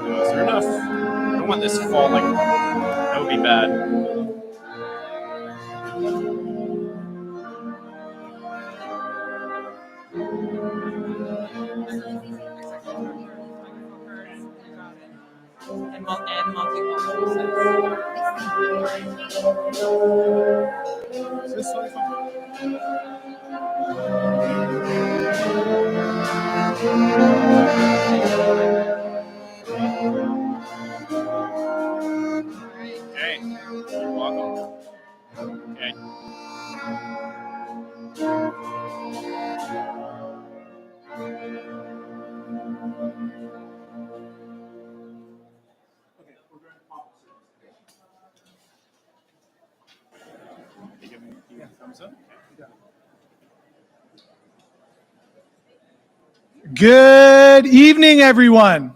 Is there enough? I don't want this falling. That would be bad. And multicultural. Is this totally Okay, you're welcome. Okay. You give me a thumbs up? Good evening, everyone.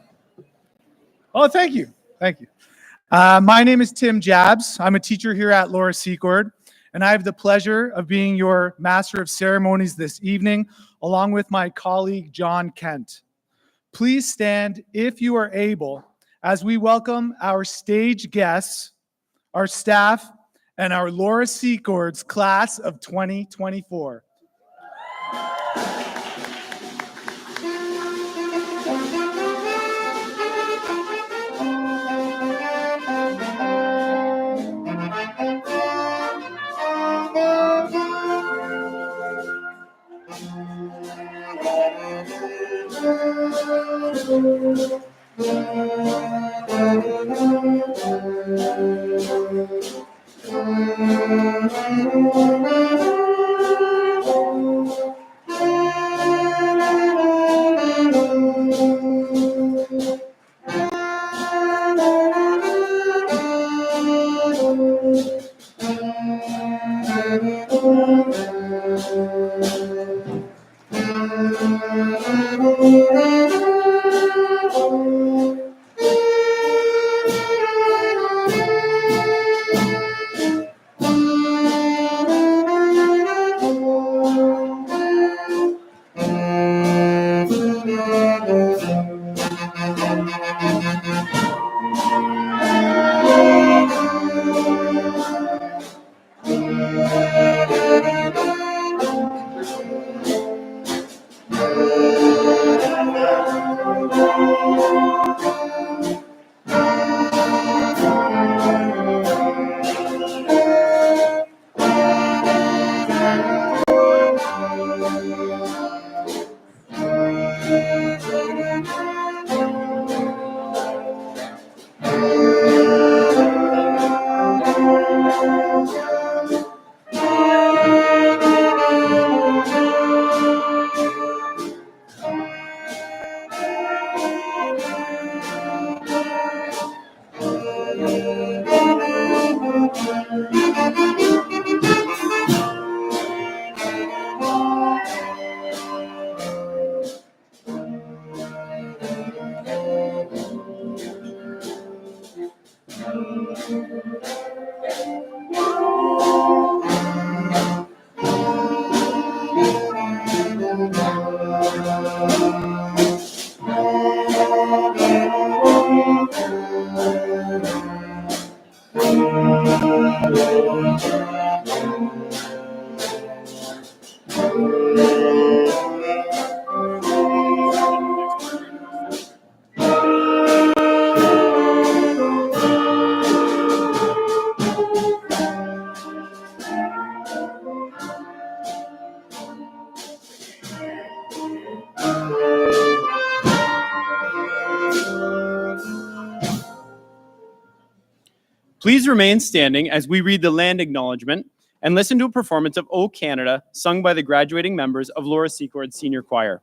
Oh, thank you. Thank you. My name is Tim Jabs. I'm a teacher here at Laura Secord, and I have the pleasure of being your Master of Ceremonies this evening, along with my colleague, John Kent. Please stand if you are able as we welcome our stage guests, our staff, and our Laura Secord's class of 2024. Please remain standing as we read the land acknowledgement and listen to a performance of O Canada sung by the graduating members of Laura Secord Senior Choir.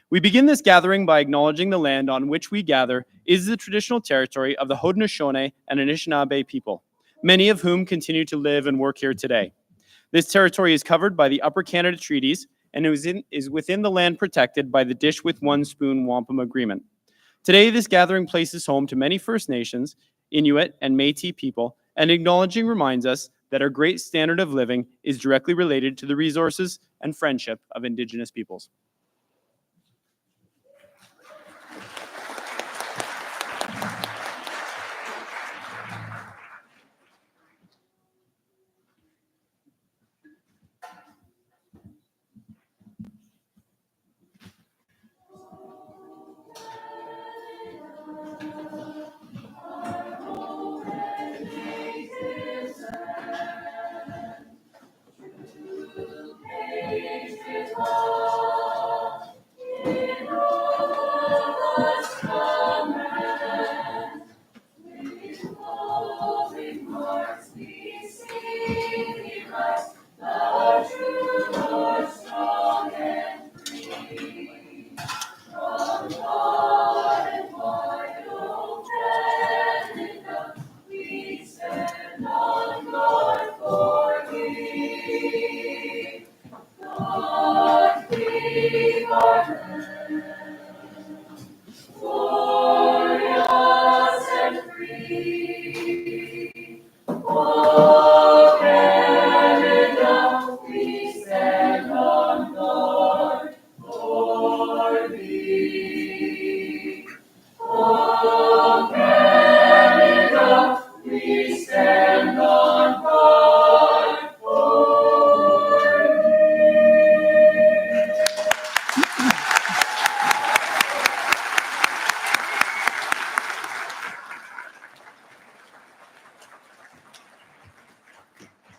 We begin this gathering by acknowledging the land on which we gather is the traditional territory of the Haudenosaunee and Anishinaabe people, many of whom continue to live and work here today. This territory is covered by the Upper Canada Treaties and is within the land protected by the Dish with One Spoon Wampum Agreement. Today, this gathering places home to many First Nations, Inuit, and Métis people, and acknowledging reminds us that our great standard of living is directly related to the resources and friendship of Indigenous peoples.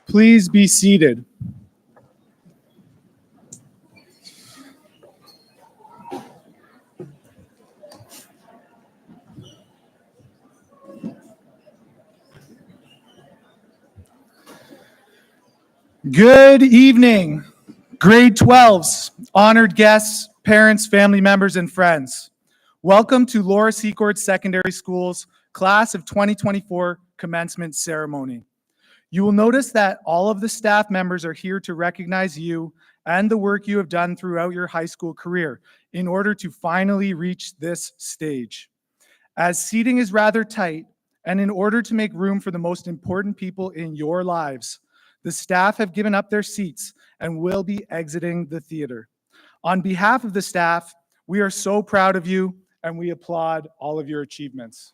Please be seated. Good evening, grade 12s, honored guests, parents, family members, and friends. Welcome to Laura Secord Secondary School's Class of 2024 commencement ceremony. You will notice that all of the staff members are here to recognize you and the work you have done throughout your high school career in order to finally reach this stage. As seating is rather tight, and in order to make room for the most important people in your lives, the staff have given up their seats and will be exiting the theater. On behalf of the staff, we are so proud of you and we applaud all of your achievements.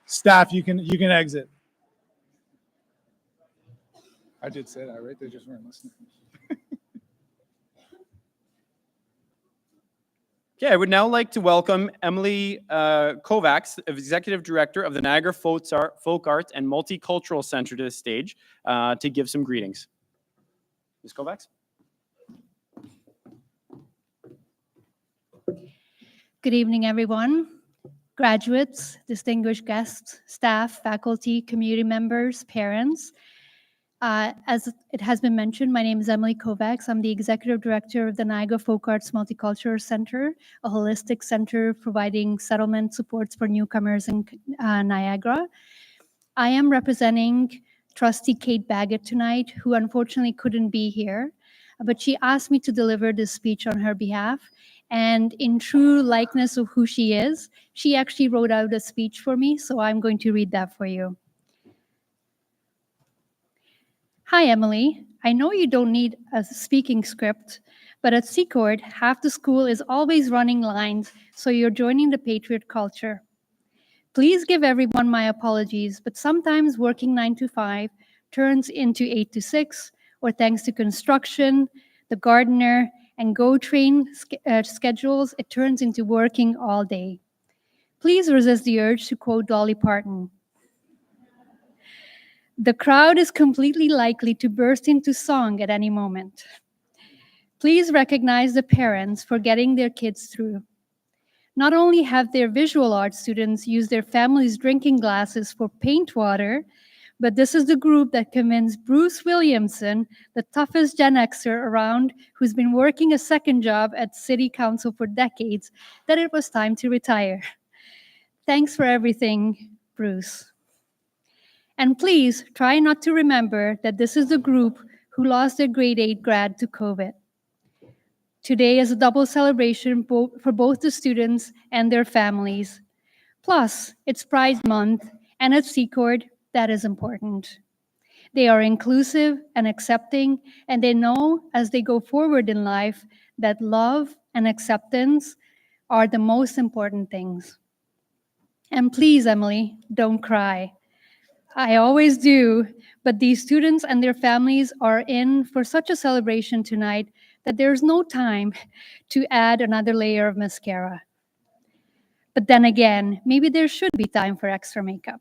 Staff, you can exit. I did say that, right? They just weren't listening. Okay, I would now like to welcome Emily Kovacs, Executive Director of the Niagara Folk Arts and Multicultural Center, to the stage to give some greetings. Ms. Kovacs? Good evening, everyone. graduates, distinguished guests, staff, faculty, community members, parents. As it has been mentioned, my name is Emily Kovacs. I'm the Executive Director of the Niagara Folk Arts Multicultural Center, a holistic center providing settlement supports for newcomers in Niagara. I am representing Trustee Kate Baggett tonight, who unfortunately couldn't be here, but she asked me to deliver this speech on her behalf. And in true likeness of who she is, she actually wrote out a speech for me, so I'm going to read that for you. Hi, Emily. I know you don't need a speaking script, but at Secord, half the school is always running lines, so you're joining the Patriot culture. Please give everyone my apologies, but sometimes working 9 to 5 turns into 8 to 6, or thanks to construction, the gardener, and GO train schedules, it turns into working all day. Please resist the urge to quote Dolly Parton. The crowd is completely likely to burst into song at any moment. Please recognize the parents for getting their kids through. Not only have their visual arts students use their families' drinking glasses for paint water, but this is the group that convinced Bruce Williamson, the toughest Gen Xer around, who's been working a second job at City Council for decades, that it was time to retire. Thanks for everything, Bruce. And please try not to remember that this is the group who lost their grade 8 grad to COVID. Today is a double celebration for both the students and their families. Plus, it's Pride Month, and at Secord, that is important. They are inclusive and accepting, and they know as they go forward in life that love and acceptance are the most important things. And please, Emily, don't cry. I always do, but these students and their families are in for such a celebration tonight that there's no time to add another layer of mascara. But then again, maybe there should be time for extra makeup.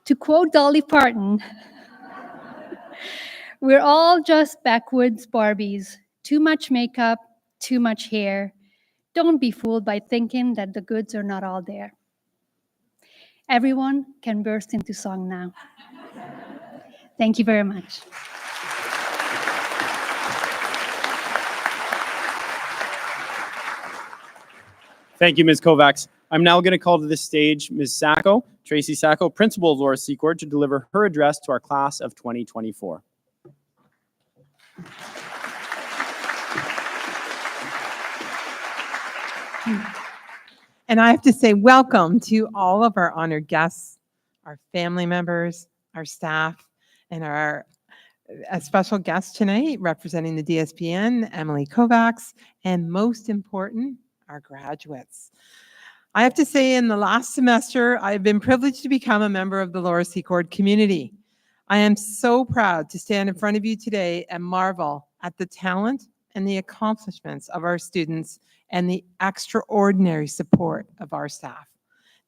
To quote Dolly Parton, we're all just backwoods Barbies. Too much makeup, too much hair. Don't be fooled by thinking that the goods are not all there. Everyone can burst into song now. Thank you very much. Thank you, Ms. Kovacs. I'm now going to call to the stage Ms. Sacco, Tracy Sacco, Principal of Laura Secord, to deliver her address to our class of 2024. And I have to say welcome to all of our honored guests, our family members, our staff, and our special guest tonight representing the DSPN, Emily Kovacs, and most important, our graduates. I have to say in the last semester, I've been privileged to become a member of the Laura Secord community. I am so proud to stand in front of you today and marvel at the talent and the accomplishments of our students and the extraordinary support of our staff.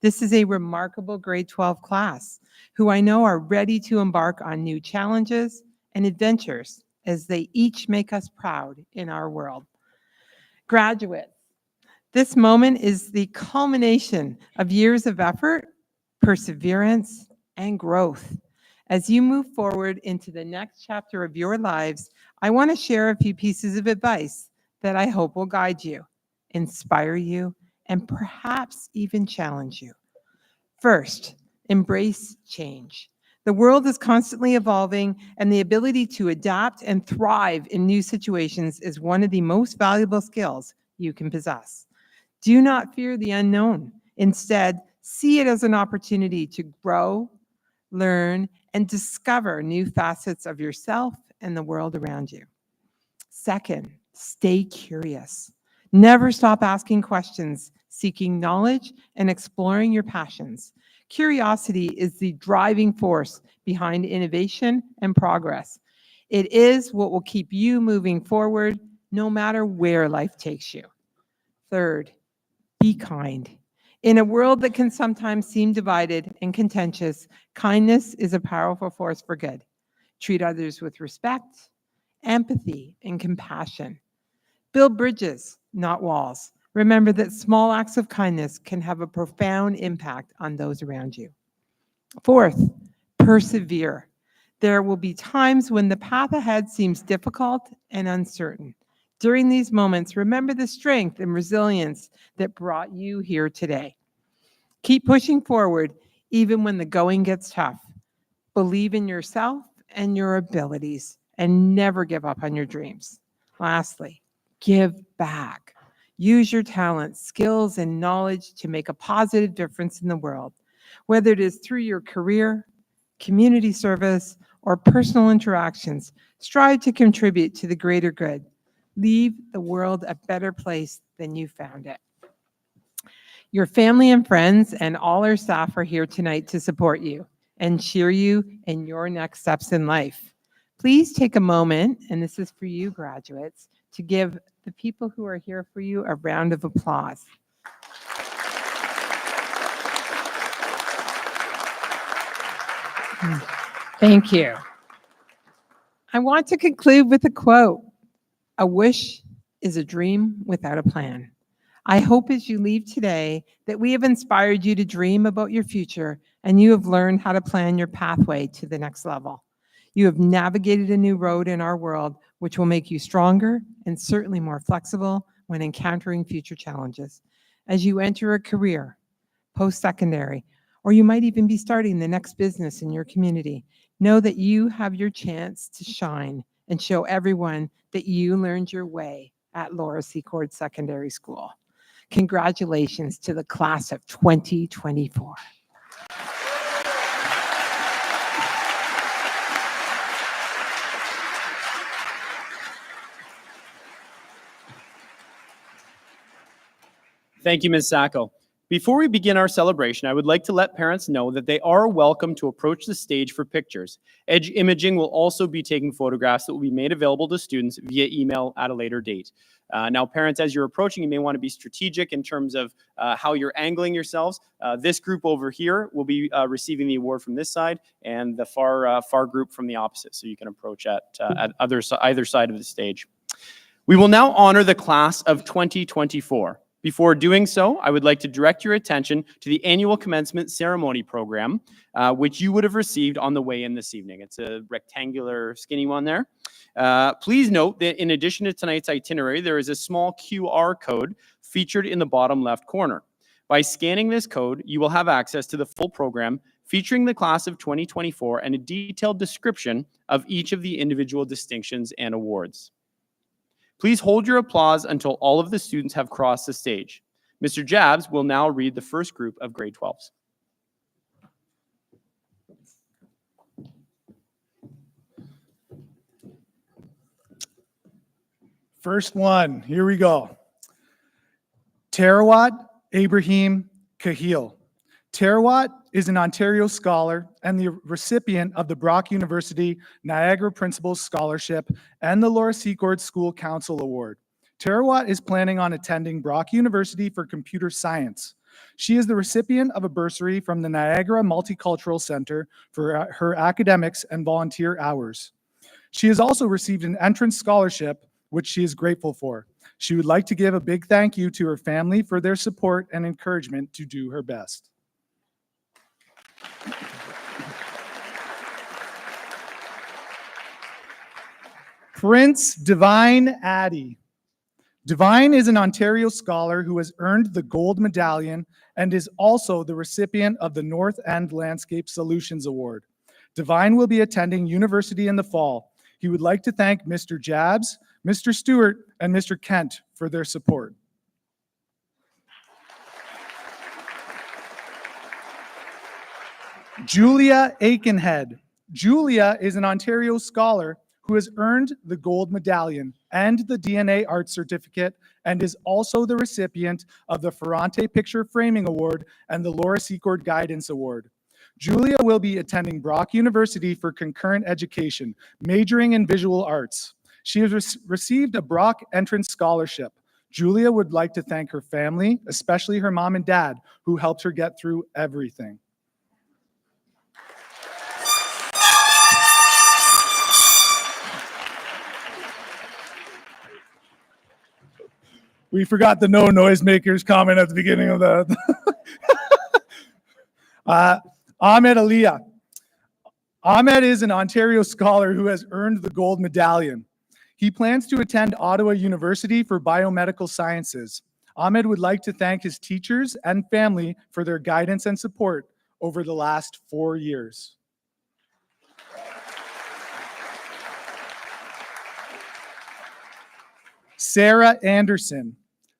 This is a remarkable grade 12 class who I know are ready to embark on new challenges and adventures as they each make us proud in our world. Graduates, this moment is the culmination of years of effort, perseverance, and growth. As you move forward into the next chapter of your lives, I want to share a few pieces of advice that I hope will guide you, inspire you, and perhaps even challenge you. First, embrace change. The world is constantly evolving, and the ability to adapt and thrive in new situations is one of the most valuable skills you can possess. Do not fear the unknown. Instead, see it as an opportunity to grow, learn, and discover new facets of yourself and the world around you. Second, stay curious. Never stop asking questions, seeking knowledge, and exploring your passions. Curiosity is the driving force behind innovation and progress. It is what will keep you moving forward no matter where life takes you. Third, be kind. In a world that can sometimes seem divided and contentious, kindness is a powerful force for good. Treat others with respect, empathy, and compassion. Build bridges, not walls. Remember that small acts of kindness can have a profound impact on those around you. Fourth, persevere. There will be times when the path ahead seems difficult and uncertain. During these moments, remember the strength and resilience that brought you here today. Keep pushing forward even when the going gets tough. Believe in yourself and your abilities and never give up on your dreams. Lastly, give back. Use your talents, skills, and knowledge to make a positive difference in the world, whether it is through your career, community service, or personal interactions. Strive to contribute to the greater good. Leave the world a better place than you found it. Your family and friends and all our staff are here tonight to support you and cheer you in your next steps in life. Please take a moment, and this is for you graduates, to give the people who are here for you a round of applause. Thank you. I want to conclude with a quote. A wish is a dream without a plan. I hope as you leave today that we have inspired you to dream about your future and you have learned how to plan your pathway to the next level. You have navigated a new road in our world, which will make you stronger and certainly more flexible when encountering future challenges. As you enter a career, post-secondary, or you might even be starting the next business in your community, know that you have your chance to shine and show everyone that you learned your way at Laura Secord Secondary School. Congratulations to the class of 2024. Thank you, Ms. Sacco. Before we begin our celebration, I would like to let parents know that they are welcome to approach the stage for pictures. Edge Imaging will also be taking photographs that will be made available to students via email at a later date. Now, parents, as you're approaching, you may want to be strategic in terms of how you're angling yourselves. This group over here will be receiving the award from this side, and the far group from the opposite, so you can approach at either side of the stage. We will now honor the class of 2024. Before doing so, I would like to direct your attention to the annual commencement ceremony program, which you would have received on the way in this evening. It's a rectangular skinny one there. Please note that in addition to tonight's itinerary, there is a small QR code featured in the bottom left corner. By scanning this code, you will have access to the full program featuring the class of 2024 and a detailed description of each of the individual distinctions and awards. Please hold your applause until all of the students have crossed the stage. Mr. Jabs will now read the first group of grade 12s. First one, here we go. Tarawat Ibrahim Kahil. Tarawat is an Ontario scholar and the recipient of the Brock University Niagara Principals Scholarship and the Laura Secord School Council Award. Tarawat is planning on attending Brock University for computer science. She is the recipient of a bursary from the Niagara Multicultural Center for her academics and volunteer hours. She has also received an entrance scholarship, which she is grateful for. She would like to give a big thank you to her family for their support and encouragement to do her best. Prince Divine Addy. Divine is an Ontario scholar who has earned the Gold Medallion and is also the recipient of the North End Landscape Solutions Award. Divine will be attending university in the fall. He would like to thank Mr. Jabs, Mr. Stewart, and Mr. Kent for their support. Julia Aikenhead. Julia is an Ontario scholar who has earned the Gold Medallion and the DNA Art Certificate and is also the recipient of the Ferrante Picture Framing Award and the Laura Secord Guidance Award. Julia will be attending Brock University for concurrent education, majoring in visual arts. She has received a Brock entrance scholarship. Julia would like to thank her family, especially her mom and dad, who helped her get through everything. We forgot the no noisemakers comment at the beginning of the. Ahmed Aliyah. Ahmed is an Ontario scholar who has earned the gold medallion. He plans to attend Ottawa University for biomedical sciences. Ahmed would like to thank his teachers and family for their guidance and support over the last 4 years. Sarah Anderson.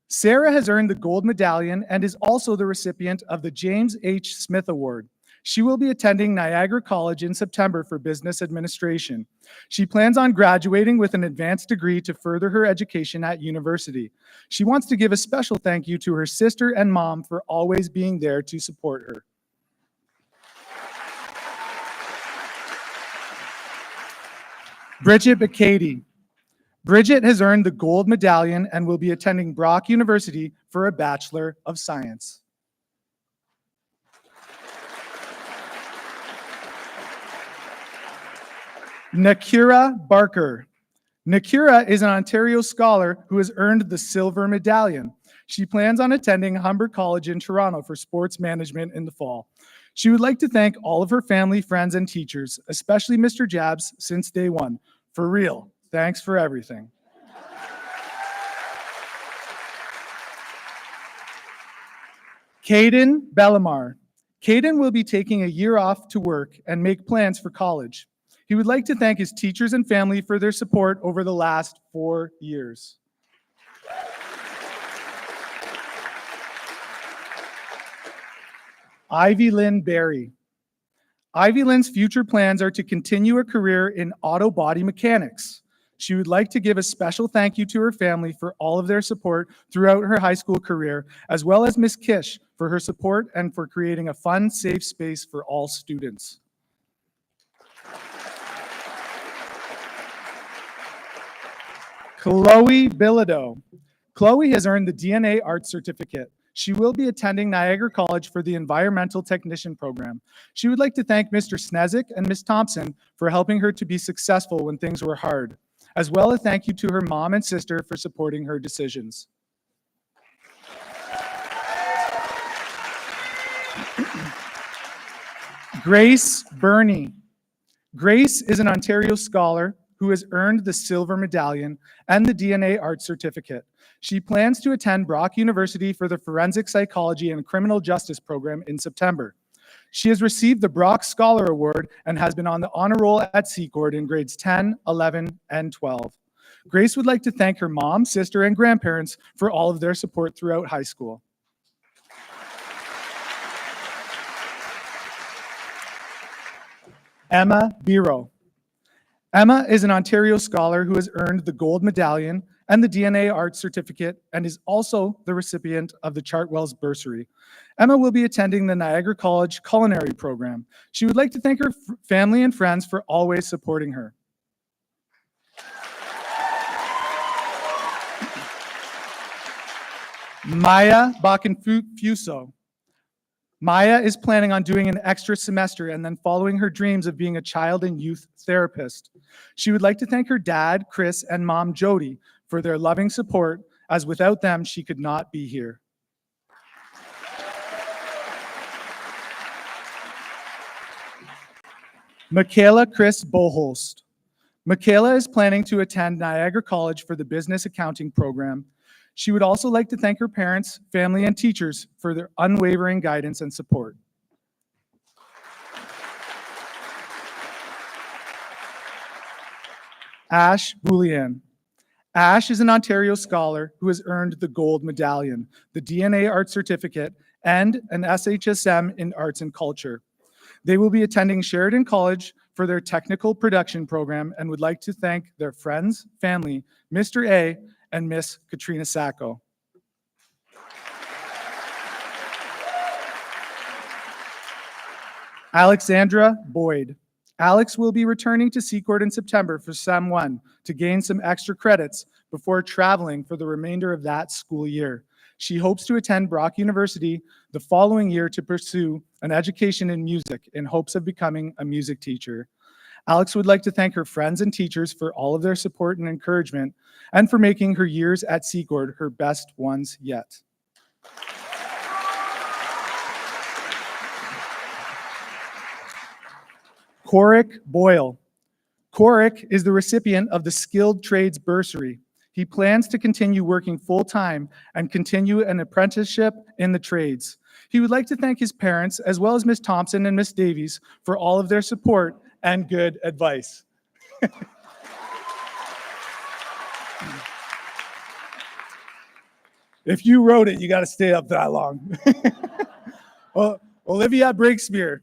Sarah has earned the gold medallion and is also the recipient of the James H. Smith Award. She will be attending Niagara College in September for business administration. She plans on graduating with an advanced degree to further her education at university. She wants to give a special thank you to her sister and mom for always being there to support her. Bridget Bacady. Bridget has earned the gold medallion and will be attending Brock University for a Bachelor of Science. Nakira Barker. Nakira is an Ontario scholar who has earned the silver medallion. She plans on attending Humber College in Toronto for sports management in the fall. She would like to thank all of her family, friends, and teachers, especially Mr. Jabs, since day one. For real, thanks for everything. Caden Bellamar. Caden will be taking a year off to work and make plans for college. He would like to thank his teachers and family for their support over the last 4 years. Ivy Lynn Berry. Ivy Lynn's future plans are to continue a career in auto body mechanics. She would like to give a special thank you to her family for all of their support throughout her high school career, as well as Miss Kish for her support and for creating a fun, safe space for all students. Chloe Bilodeau. Chloe has earned the DNA Art Certificate. She will be attending Niagara College for the Environmental Technician program. She would like to thank Mr. Snezik and Ms. Thompson for helping her to be successful when things were hard, as well as thank you to her mom and sister for supporting her decisions. Grace Burney. Grace is an Ontario scholar who has earned the silver medallion and the DNA Art Certificate. She plans to attend Brock University for the Forensic Psychology and Criminal Justice program in September. She has received the Brock Scholar Award and has been on the honor roll at Secord in grades 10, 11, and 12. Grace would like to thank her mom, sister, and grandparents for all of their support throughout high school. Emma Biro. Emma is an Ontario scholar who has earned the gold medallion and the DNA Art Certificate and is also the recipient of the Chartwell's bursary. Emma will be attending the Niagara College culinary program. She would like to thank her family and friends for always supporting her. Maya Bacanfuso. Maya is planning on doing an extra semester and then following her dreams of being a child and youth therapist. She would like to thank her dad, Chris, and mom, Jody, for their loving support, as without them, she could not be here. Michaela Chris Boholst. Michaela is planning to attend Niagara College for the business accounting program. She would also like to thank her parents, family, and teachers for their unwavering guidance and support. Ash Boulian. Ash is an Ontario scholar who has earned the gold medallion, the DNA Art Certificate, and an SHSM in Arts and Culture. They will be attending Sheridan College for their technical production program and would like to thank their friends, family, Mr. A, and Miss Katrina Sacco. Alexandra Boyd. Alex will be returning to Secord in September for Sem 1 to gain some extra credits before traveling for the remainder of that school year. She hopes to attend Brock University the following year to pursue an education in music in hopes of becoming a music teacher. Alex would like to thank her friends and teachers for all of their support and encouragement, and for making her years at Secord her best ones yet. Coric Boyle. Coric is the recipient of the Skilled Trades Bursary. He plans to continue working full-time and continue an apprenticeship in the trades. He would like to thank his parents, as well as Miss Thompson and Miss Davies, for all of their support and good advice. If you wrote it, you got to stay up that long. Olivia Breakspear.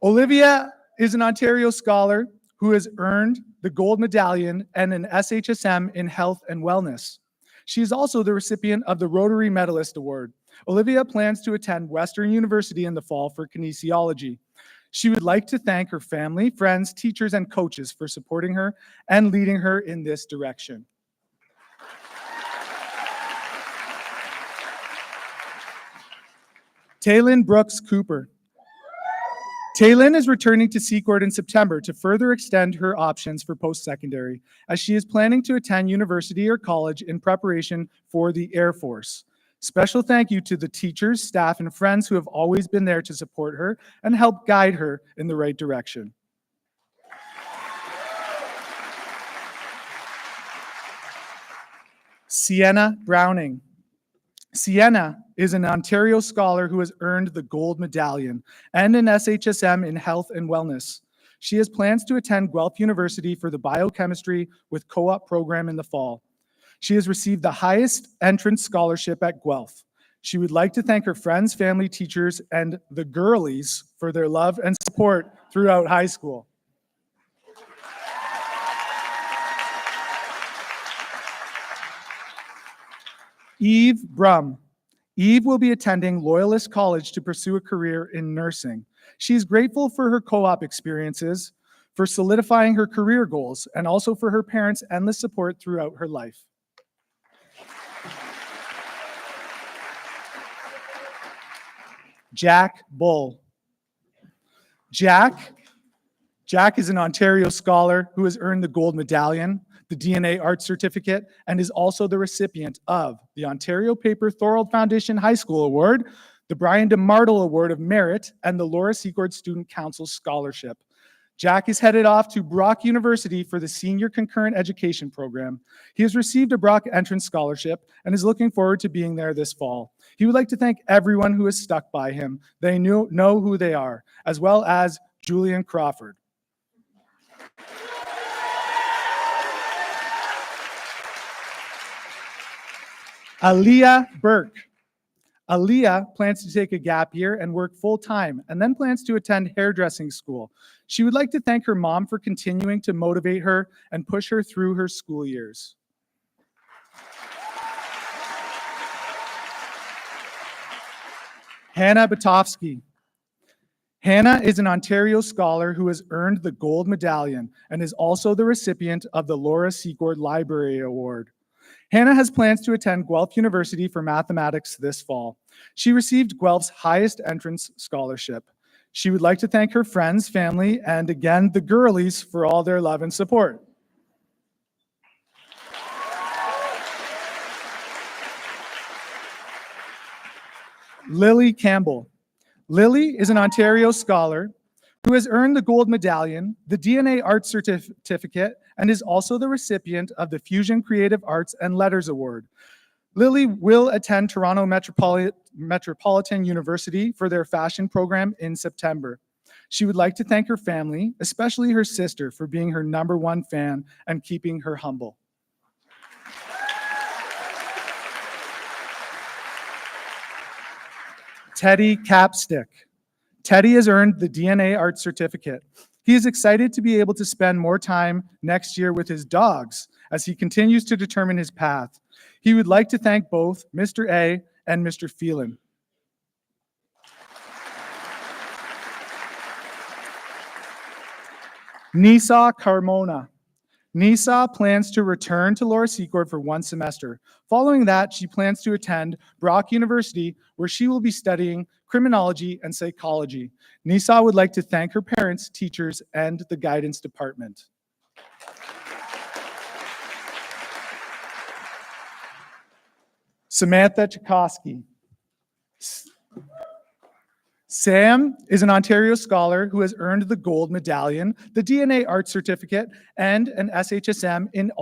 Olivia is an Ontario scholar who has earned the gold medallion and an SHSM in health and wellness. She is also the recipient of the Rotary Medalist Award. Olivia plans to attend Western University in the fall for kinesiology. She would like to thank her family, friends, teachers, and coaches for supporting her and leading her in this direction. Taylin Brooks Cooper. Taylin is returning to Secord in September to further extend her options for post-secondary, as she is planning to attend university or college in preparation for the Air Force. Special thank you to the teachers, staff, and friends who have always been there to support her and help guide her in the right direction. Sienna Browning. Sienna is an Ontario scholar who has earned the gold medallion and an SHSM in health and wellness. She has plans to attend Guelph University for the biochemistry with co-op program in the fall. She has received the highest entrance scholarship at Guelph. She would like to thank her friends, family, teachers, and the girlies for their love and support throughout high school. Eve Brum. Eve will be attending Loyalist College to pursue a career in nursing. She's grateful for her co-op experiences, for solidifying her career goals, and also for her parents' endless support throughout her life. Jack Bull. Jack is an Ontario scholar who has earned the gold medallion, the DNA Arts Certificate, and is also the recipient of the Ontario Paper Thorold Foundation High School Award, the Brian DeMartle Award of Merit, and the Laura Secord Student Council Scholarship. Jack is headed off to Brock University for the Senior Concurrent Education Program. He has received a Brock Entrance Scholarship and is looking forward to being there this fall. He would like to thank everyone who has stuck by him. They know who they are, as well as Julian Crawford. Aaliyah Burke. Aaliyah plans to take a gap year and work full-time, and then plans to attend hairdressing school. She would like to thank her mom for continuing to motivate her and push her through her school years. Hannah Batovsky. Hannah is an Ontario scholar who has earned the gold medallion and is also the recipient of the Laura Secord Library Award. Hannah has plans to attend Guelph University for mathematics this fall. She received Guelph's highest entrance scholarship. She would like to thank her friends, family, and again, the girlies for all their love and support. Lily Campbell. Lily is an Ontario scholar who has earned the gold medallion, the DNA Arts Certificate, and is also the recipient of the Fusion Creative Arts and Letters Award. Lily will attend Toronto Metropolitan University for their fashion program in September. She would like to thank her family, especially her sister, for being her #1 fan and keeping her humble. Teddy Capstick. Teddy has earned the DNA Arts Certificate. He is excited to be able to spend more time next year with his dogs as he continues to determine his path. He would like to thank both Mr. A and Mr. Phelan. Nisa Carmona. Nisa plans to return to Laura Secord for 1 semester. Following that, she plans to attend Brock University, where she will be studying criminology, and psychology. Nisa would like to thank her parents, teachers, and the guidance department. Samantha Chakosky. Sam is an Ontario scholar who has earned the gold medallion, the DNA Arts Certificate, and an SHSM in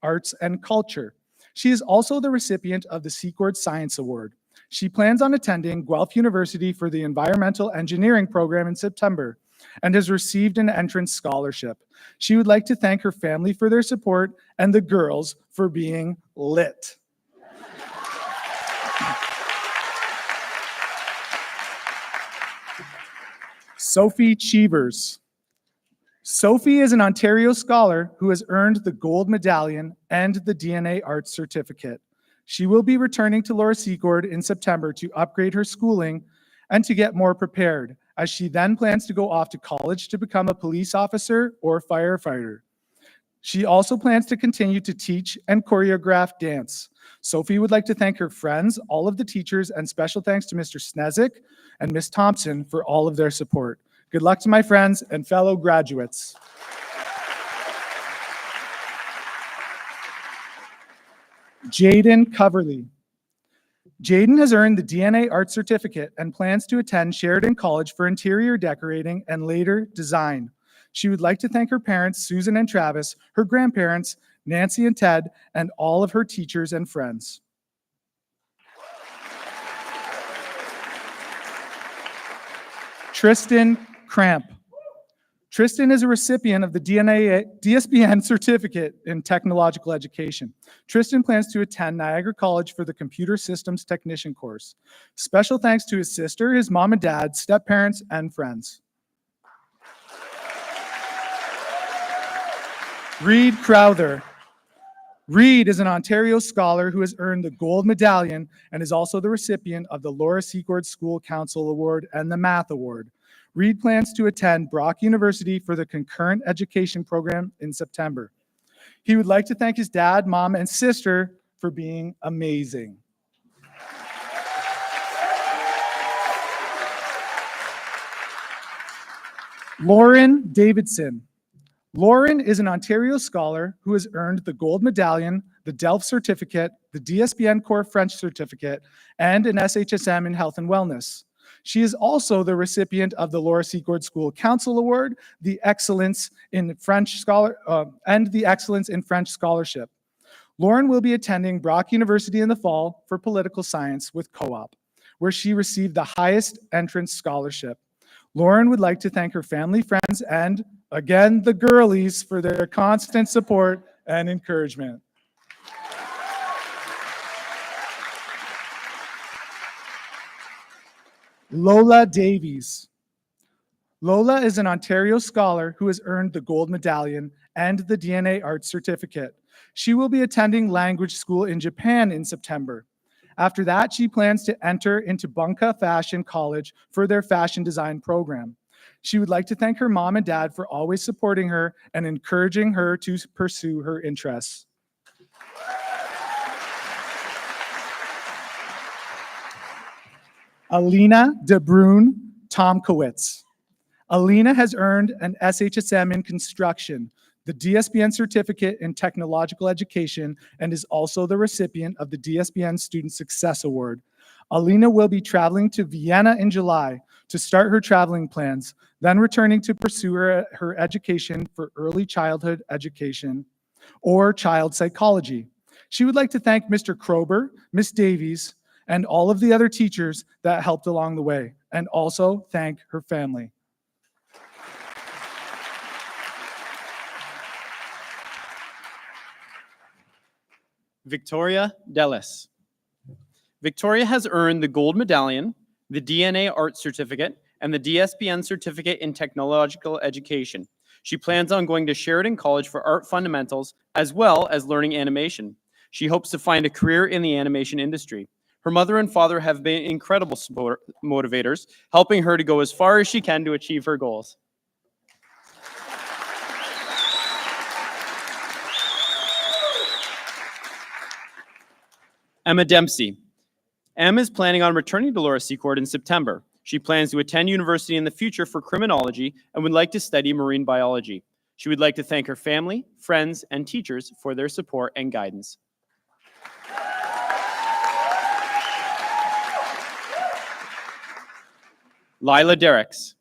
Arts and Culture. She is also the recipient of the Secord Science Award. She plans on attending Guelph University for the Environmental Engineering program in September and has received an entrance scholarship. She would like to thank her family for their support and the girls for being lit. Sophie Cheevers. Sophie is an Ontario scholar who has earned the gold medallion and the DNA Arts Certificate. She will be returning to Laura Secord in September to upgrade her schooling and to get more prepared, as she then plans to go off to college to become a police officer or firefighter. She also plans to continue to teach and choreograph dance. Sophie would like to thank her friends, all of the teachers, and special thanks to Mr. Snezik and Ms. Thompson for all of their support. Good luck to my friends and fellow graduates. Jaden Coverly. Jaden has earned the DNA Art Certificate and plans to attend Sheridan College for interior decorating and later design. She would like to thank her parents, Susan and Travis, her grandparents, Nancy and Ted, and all of her teachers and friends. Tristan Cramp. Tristan is a recipient of the DSBN Certificate in Technological Education. Tristan plans to attend Niagara College for the Computer Systems Technician course. Special thanks to his sister, his mom and dad, step-parents, and friends. Reed Crowther. Reed is an Ontario scholar who has earned the gold medallion and is also the recipient of the Laura Secord School Council Award and the Math Award. Reed plans to attend Brock University for the concurrent education program in September. He would like to thank his dad, mom, and sister for being amazing. Lauren Davidson. Lauren is an Ontario scholar who has earned the gold medallion, the DELF certificate, the DSBN Core French certificate, and an SHSM in health and wellness. She is also the recipient of the Laura Secord School Council Award, the Excellence in French Scholarship. Lauren will be attending Brock University in the fall for political science with co-op, where she received the highest entrance scholarship. Lauren would like to thank her family, friends, and again, the girlies for their constant support and encouragement. Lola Davies. Lola is an Ontario scholar who has earned the gold medallion and the DNA Arts Certificate. She will be attending language school in Japan in September. After that, she plans to enter into Bunka Fashion College for their fashion design program. She would like to thank her mom and dad for always supporting her and encouraging her to pursue her interests. Alina De Bruin Tomkowitz. Alina has earned an SHSM in construction, the DSBN Certificate in Technological Education, and is also the recipient of the DSBN Student Success Award. Alina will be traveling to Vienna in July to start her traveling plans, then returning to pursue her education for early childhood education or child psychology. She would like to thank Mr. Krober, Ms. Davies, and all of the other teachers that helped along the way, and also thank her family. Victoria Dellis. Victoria has earned the gold medallion, the DNA Arts Certificate, and the DSBN Certificate in Technological Education. She plans on going to Sheridan College for art fundamentals as well as learning animation. She hopes to find a career in the animation industry. Her mother and father have been incredible motivators, helping her to go as far as she can to achieve her goals. Emma Dempsey. Em is planning on returning to Laura Secord in September. She plans to attend university in the future for criminology and would like to study marine biology. She would like to thank her family, friends, and teachers for their support and guidance. Lila Derricks.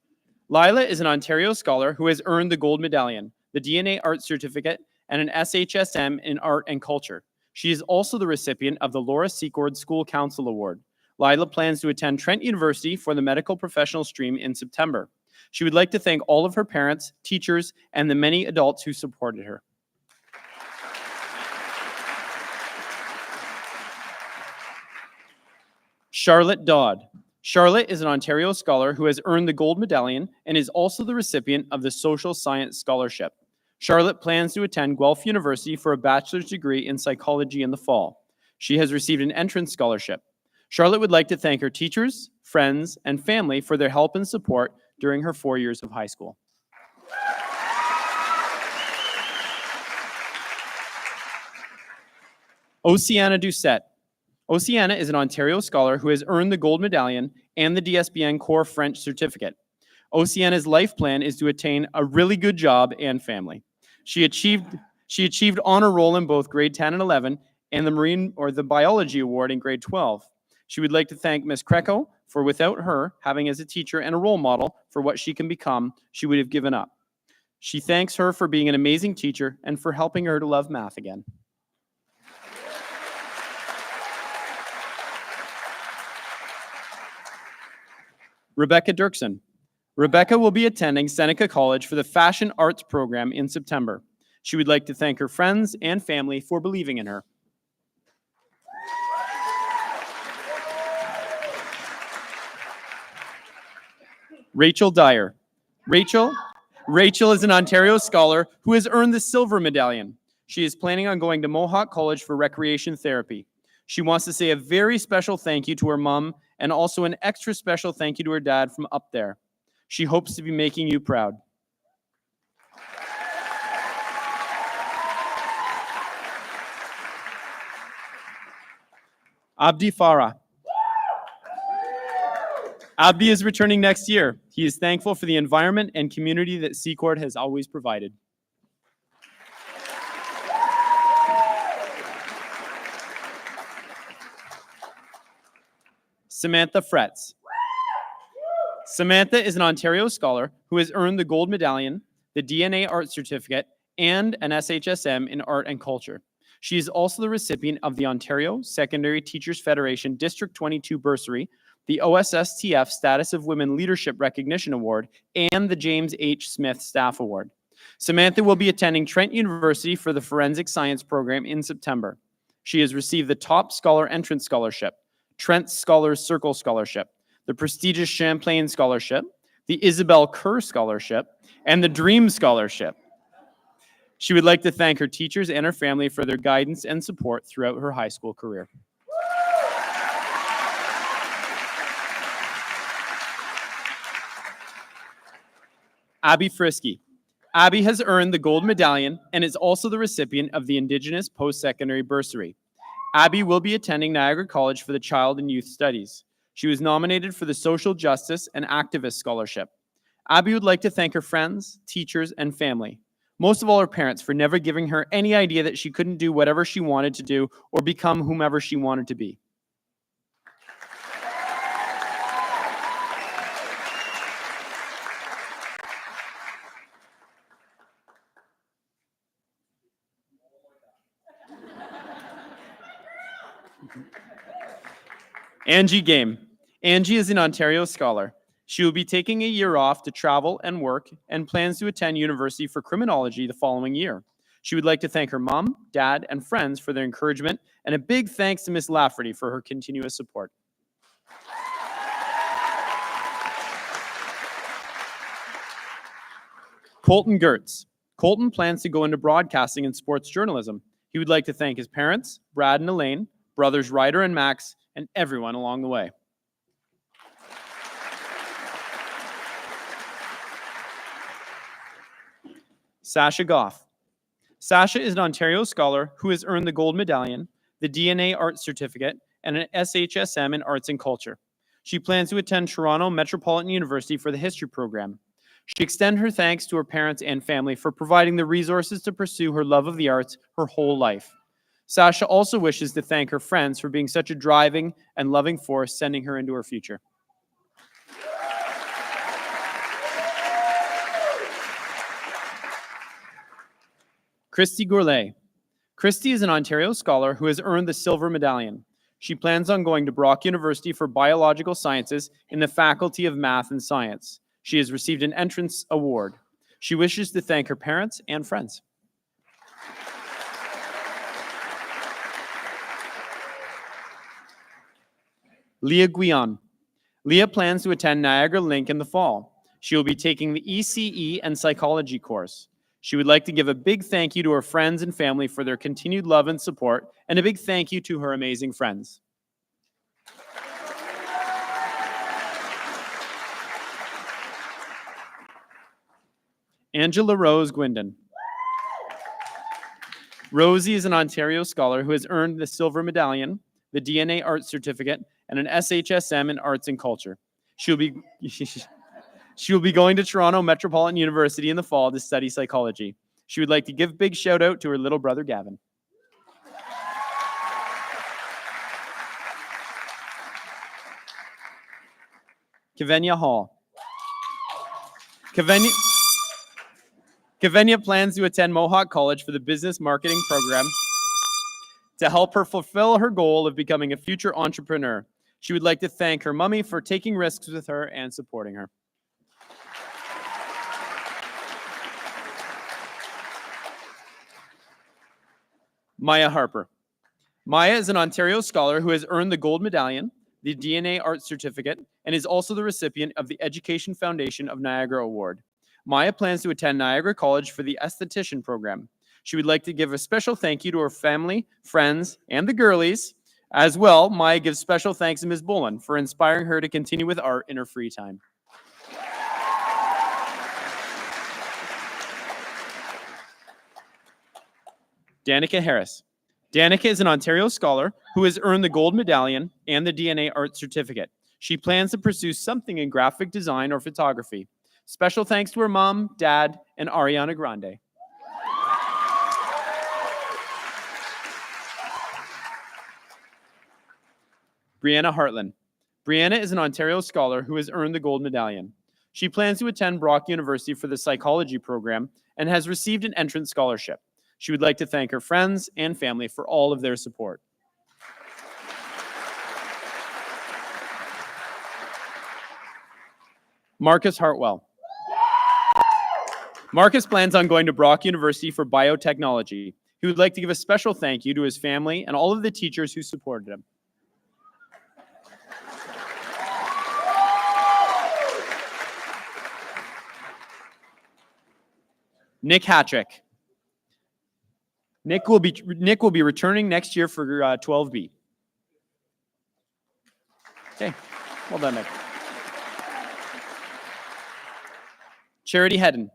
Lila is an Ontario scholar who has earned the Gold Medallion, the DNA Art Certificate, and an SHSM in Art and Culture. She is also the recipient of the Laura Secord School Council Award. Lila plans to attend Trent University for the medical professional stream in September. She would like to thank all of her parents, teachers, and the many adults who supported her. Charlotte Dodd. Charlotte is an Ontario scholar who has earned the Gold Medallion and is also the recipient of the Social Science Scholarship. Charlotte plans to attend Guelph University for a bachelor's degree in psychology in the fall. She has received an entrance scholarship. Charlotte would like to thank her teachers, friends, and family for their help and support during her 4 years of high school. Oceana Doucette. Oceana is an Ontario scholar who has earned the Gold Medallion and the DSBN Core French Certificate. Oceana's life plan is to attain a really good job and family. She achieved honor roll in both grade 10 and 11 and the biology award in grade 12. She would like to thank Ms. Kreco for without her having as a teacher and a role model for what she can become, she would have given up. She thanks her for being an amazing teacher and for helping her to love math again. Rebecca Dirksen. Rebecca will be attending Seneca College for the Fashion Arts program in September. She would like to thank her friends and family for believing in her. Rachel Dyer. Rachel is an Ontario scholar who has earned the Silver Medallion. She is planning on going to Mohawk College for recreation therapy. She wants to say a very special thank you to her mom and also an extra special thank you to her dad from up there. She hopes to be making you proud. Abdi Farah. Abdi is returning next year. He is thankful for the environment and community that Secord has always provided. Samantha Fretz. Samantha is an Ontario scholar who has earned the Gold Medallion, the DNA Art Certificate, and an SHSM in Art and Culture. She is also the recipient of the Ontario Secondary Teachers Federation District 22 Bursary, the OSSTF Status of Women Leadership Recognition Award, and the James H. Smith Staff Award. Samantha will be attending Trent University for the Forensic Science program in September. She has received the Top Scholar Entrance Scholarship, Trent Scholars Circle Scholarship, the prestigious Champlain Scholarship, the Isabel Kerr Scholarship, and the Dream Scholarship. She would like to thank her teachers and her family for their guidance and support throughout her high school career. Abby Frisky. Abby has earned the Gold Medallion and is also the recipient of the Indigenous Post-Secondary Bursary. Abby will be attending Niagara College for the Child and Youth Studies. She was nominated for the Social Justice and Activist Scholarship. Abby would like to thank her friends, teachers, and family. Most of all, her parents for never giving her any idea that she couldn't do whatever she wanted to do or become whomever she wanted to be. Angie Game. Angie is an Ontario scholar. She will be taking a year off to travel and work and plans to attend university for criminology the following year. She would like to thank her mom, dad, and friends for their encouragement, and a big thanks to Miss Lafferty for her continuous support. Colton Gertz. Colton plans to go into broadcasting and sports journalism. He would like to thank his parents, Brad and Elaine, brothers Ryder and Max, and everyone along the way. Sasha Goff. Sasha is an Ontario scholar who has earned the Gold Medallion, the DNA Art Certificate, and an SHSM in Arts and Culture. She plans to attend Toronto Metropolitan University for the history program. She extends her thanks to her parents and family for providing the resources to pursue her love of the arts her whole life. Sasha also wishes to thank her friends for being such a driving and loving force, sending her into her future. Christy Gourlay. Christy is an Ontario scholar who has earned the Silver Medallion. She plans on going to Brock University for Biological Sciences in the Faculty of Math and Science. She has received an entrance award. She wishes to thank her parents and friends. Leah Guion. Leah plans to attend Niagara Link in the fall. She will be taking the ECE and psychology course. She would like to give a big thank you to her friends and family for their continued love and support, and a big thank you to her amazing friends. Angela Rose Gwindon. Rosie is an Ontario scholar who has earned the Silver Medallion, the DNA Arts Certificate, and an SHSM in Arts and Culture. She will be going to Toronto Metropolitan University in the fall to study psychology. She would like to give a big shout out to her little brother, Gavin. Kavenya Hall. Kavenya plans to attend Mohawk College for the business marketing program to help her fulfill her goal of becoming a future entrepreneur. She would like to thank her mummy for taking risks with her and supporting her. Maya Harper. Maya is an Ontario scholar who has earned the Gold Medallion, the DNA Arts Certificate, and is also the recipient of the Education Foundation of Niagara Award. Maya plans to attend Niagara College for the esthetician program. She would like to give a special thank you to her family, friends, and the girlies. As well, Maya gives special thanks to Ms. Bullen for inspiring her to continue with art in her free time. Danica Harris. Danica is an Ontario scholar who has earned the Gold Medallion and the DNA Art Certificate. She plans to pursue something in graphic design or photography. Special thanks to her mom, dad, and Ariana Grande. Brianna Hartland. Brianna is an Ontario scholar who has earned the Gold Medallion. She plans to attend Brock University for the psychology program and has received an entrance scholarship. She would like to thank her friends and family for all of their support. Marcus Hartwell. Marcus plans on going to Brock University for biotechnology. He would like to give a special thank you to his family and all of the teachers who supported him. Nick Hattrick. Nick will be returning next year for 12B. Okay, well done, Nick. Charity Hedden.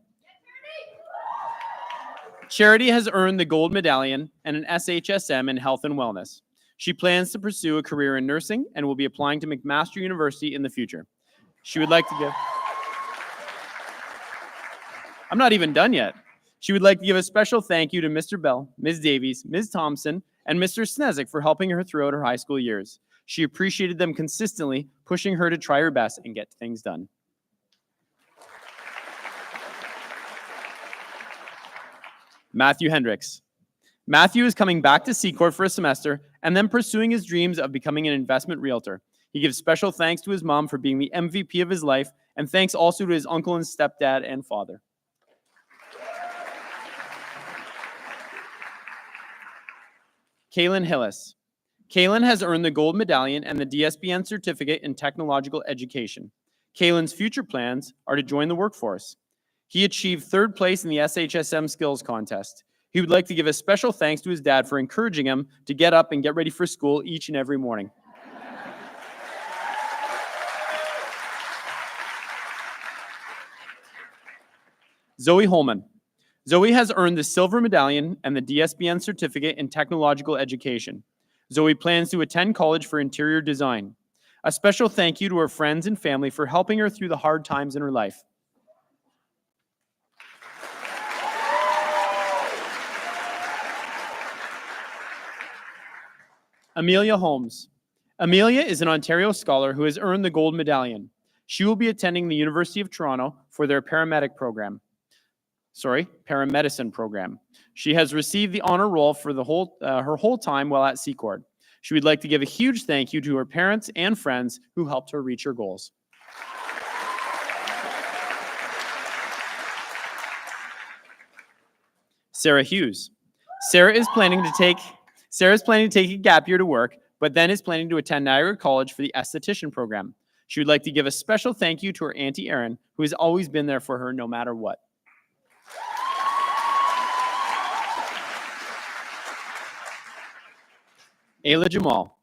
Charity has earned the Gold Medallion and an SHSM in Health and Wellness. She plans to pursue a career in nursing and will be applying to McMaster University in the future. She would like to give... I'm not even done yet. She would like to give a special thank you to Mr. Bell, Ms. Davies, Ms. Thompson, and Mr. Snezik for helping her throughout her high school years. She appreciated them consistently, pushing her to try her best and get things done. Matthew Hendricks. Matthew is coming back to Secord for a semester and then pursuing his dreams of becoming an investment realtor. He gives special thanks to his mom for being the MVP of his life, and thanks also to his uncle and stepdad and father. Kaylin Hillis. Kaylin has earned the Gold Medallion and the DSBN Certificate in Technological Education. Kaylin's future plans are to join the workforce. He achieved third place in the SHSM Skills Contest. He would like to give a special thanks to his dad for encouraging him to get up and get ready for school each and every morning. Zoe Holman. Zoe has earned the Silver Medallion and the DSBN Certificate in Technological Education. Zoe plans to attend college for interior design. A special thank you to her friends and family for helping her through the hard times in her life. Amelia Holmes. Amelia is an Ontario scholar who has earned the Gold Medallion. She will be attending the University of Toronto for their paramedicine program. She has received the honor roll for her whole time while at Secord. She would like to give a huge thank you to her parents and friends who helped her reach her goals. Sarah Hughes. Sarah is planning to take a gap year to work, but then is planning to attend Niagara College for the esthetician program. She would like to give a special thank you to her Auntie Erin, who has always been there for her no matter what. Ayla Jamal.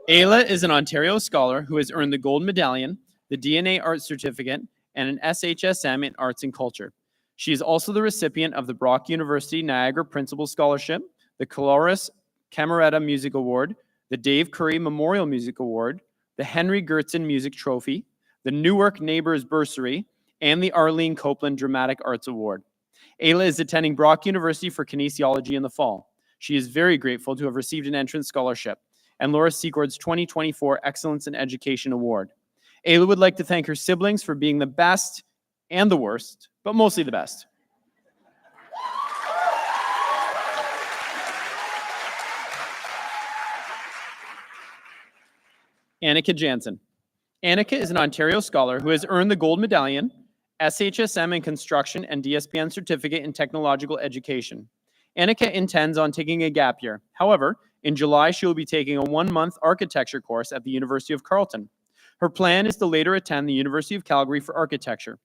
Ayla is an Ontario scholar who has earned the Gold Medallion, the DNA Arts Certificate, and an SHSM in Arts and Culture. She is also the recipient of the Brock University Niagara Principal Scholarship, the Caloris Cameretta Music Award, the Dave Curry Memorial Music Award, the Henry Gertzen Music Trophy, the Newark Neighbors Bursary, and the Arlene Copeland Dramatic Arts Award. Ayla is attending Brock University for kinesiology in the fall. She is very grateful to have received an entrance scholarship and Laura Secord's 2024 Excellence in Education Award. Ayla would like to thank her siblings for being the best and the worst, but mostly the best. Annika Jansen. Annika is an Ontario scholar who has earned the Gold Medallion, SHSM in Construction, and DSPN Certificate in Technological Education. Annika intends on taking a gap year. However, in July, she will be taking a 1-month architecture course at the University of Carleton. Her plan is to later attend the University of Calgary for architecture.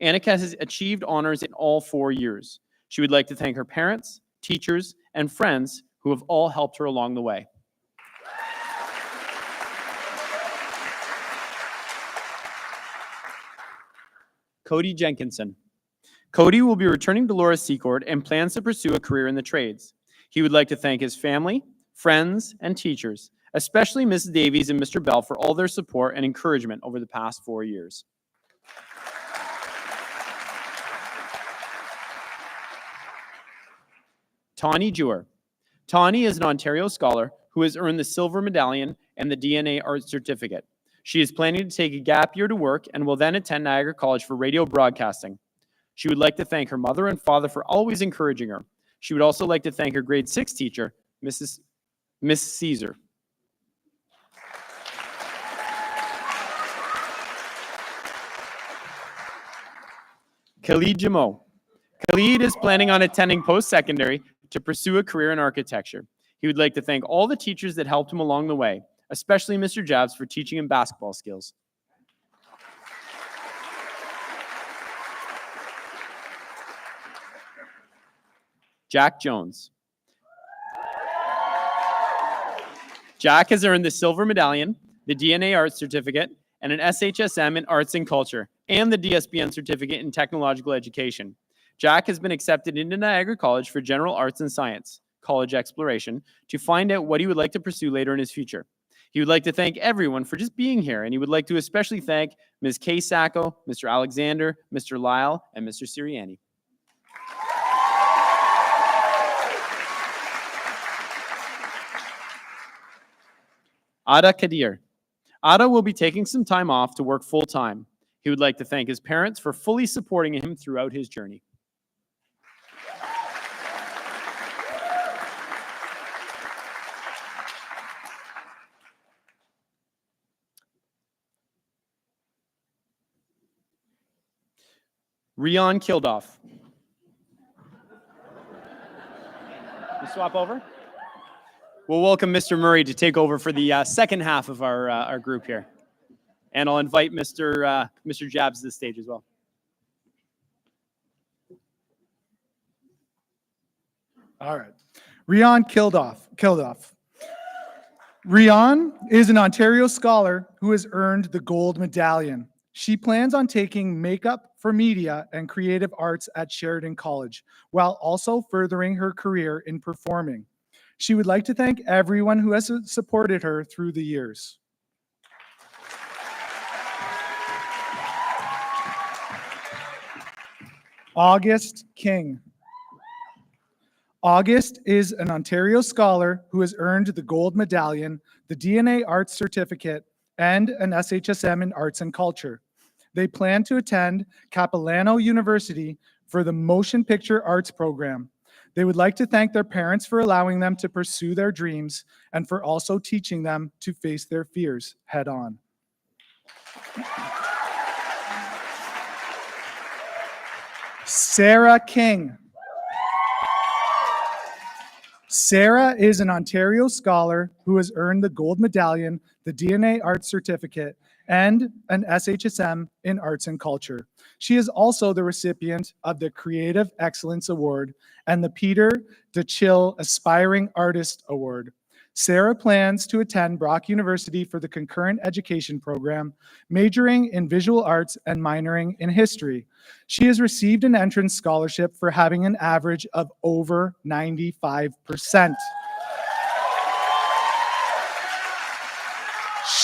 Annika has achieved honors in all 4 years. She would like to thank her parents, teachers, and friends who have all helped her along the way. Cody Jenkinson. Cody will be returning to Laura Secord and plans to pursue a career in the trades. He would like to thank his family, friends, and teachers, especially Mrs. Davies and Mr. Bell, for all their support and encouragement over the past 4 years. Tawny Jewer. Tawny is an Ontario scholar who has earned the Silver Medallion and the DNA Arts Certificate. She is planning to take a gap year to work and will then attend Niagara College for radio broadcasting. She would like to thank her mother and father for always encouraging her. She would also like to thank her grade 6 teacher, Miss Caesar. Khalid Jamo. Khalid is planning on attending post-secondary to pursue a career in architecture. He would like to thank all the teachers that helped him along the way, especially Mr. Jabs for teaching him basketball skills. Jack Jones. Jack has earned the Silver Medallion, the DNA Arts Certificate, and an SHSM in Arts and Culture, and the DSPN Certificate in Technological Education. Jack has been accepted into Niagara College for General Arts and Science, College Exploration, to find out what he would like to pursue later in his future. He would like to thank everyone for just being here, and he would like to especially thank Ms. Kay Sacco, Mr. Alexander, Mr. Lyle, and Mr. Siriani. Ada Kadir. Ada will be taking some time off to work full-time. He would like to thank his parents for fully supporting him throughout his journey. Rion Kildoff. You swap over? We'll welcome Mr. Murray to take over for the second half of our group here. And I'll invite Mr. Jabs to the stage as well. All right. Rion Kildoff. Rion is an Ontario scholar who has earned the Gold Medallion. She plans on taking makeup for media and creative arts at Sheridan College, while also furthering her career in performing. She would like to thank everyone who has supported her through the years. August King. August is an Ontario scholar who has earned the Gold Medallion, the DNA Arts Certificate, and an SHSM in Arts and Culture. They plan to attend Capilano University for the Motion Picture Arts program. They would like to thank their parents for allowing them to pursue their dreams and for also teaching them to face their fears head on. Sarah King. Sarah is an Ontario scholar who has earned the Gold Medallion, the DNA Arts Certificate, and an SHSM in Arts and Culture. She is also the recipient of the Creative Excellence Award and the Peter DeChill Aspiring Artist Award. Sarah plans to attend Brock University for the concurrent education program, majoring in visual arts and minoring in history. She has received an entrance scholarship for having an average of over 95%.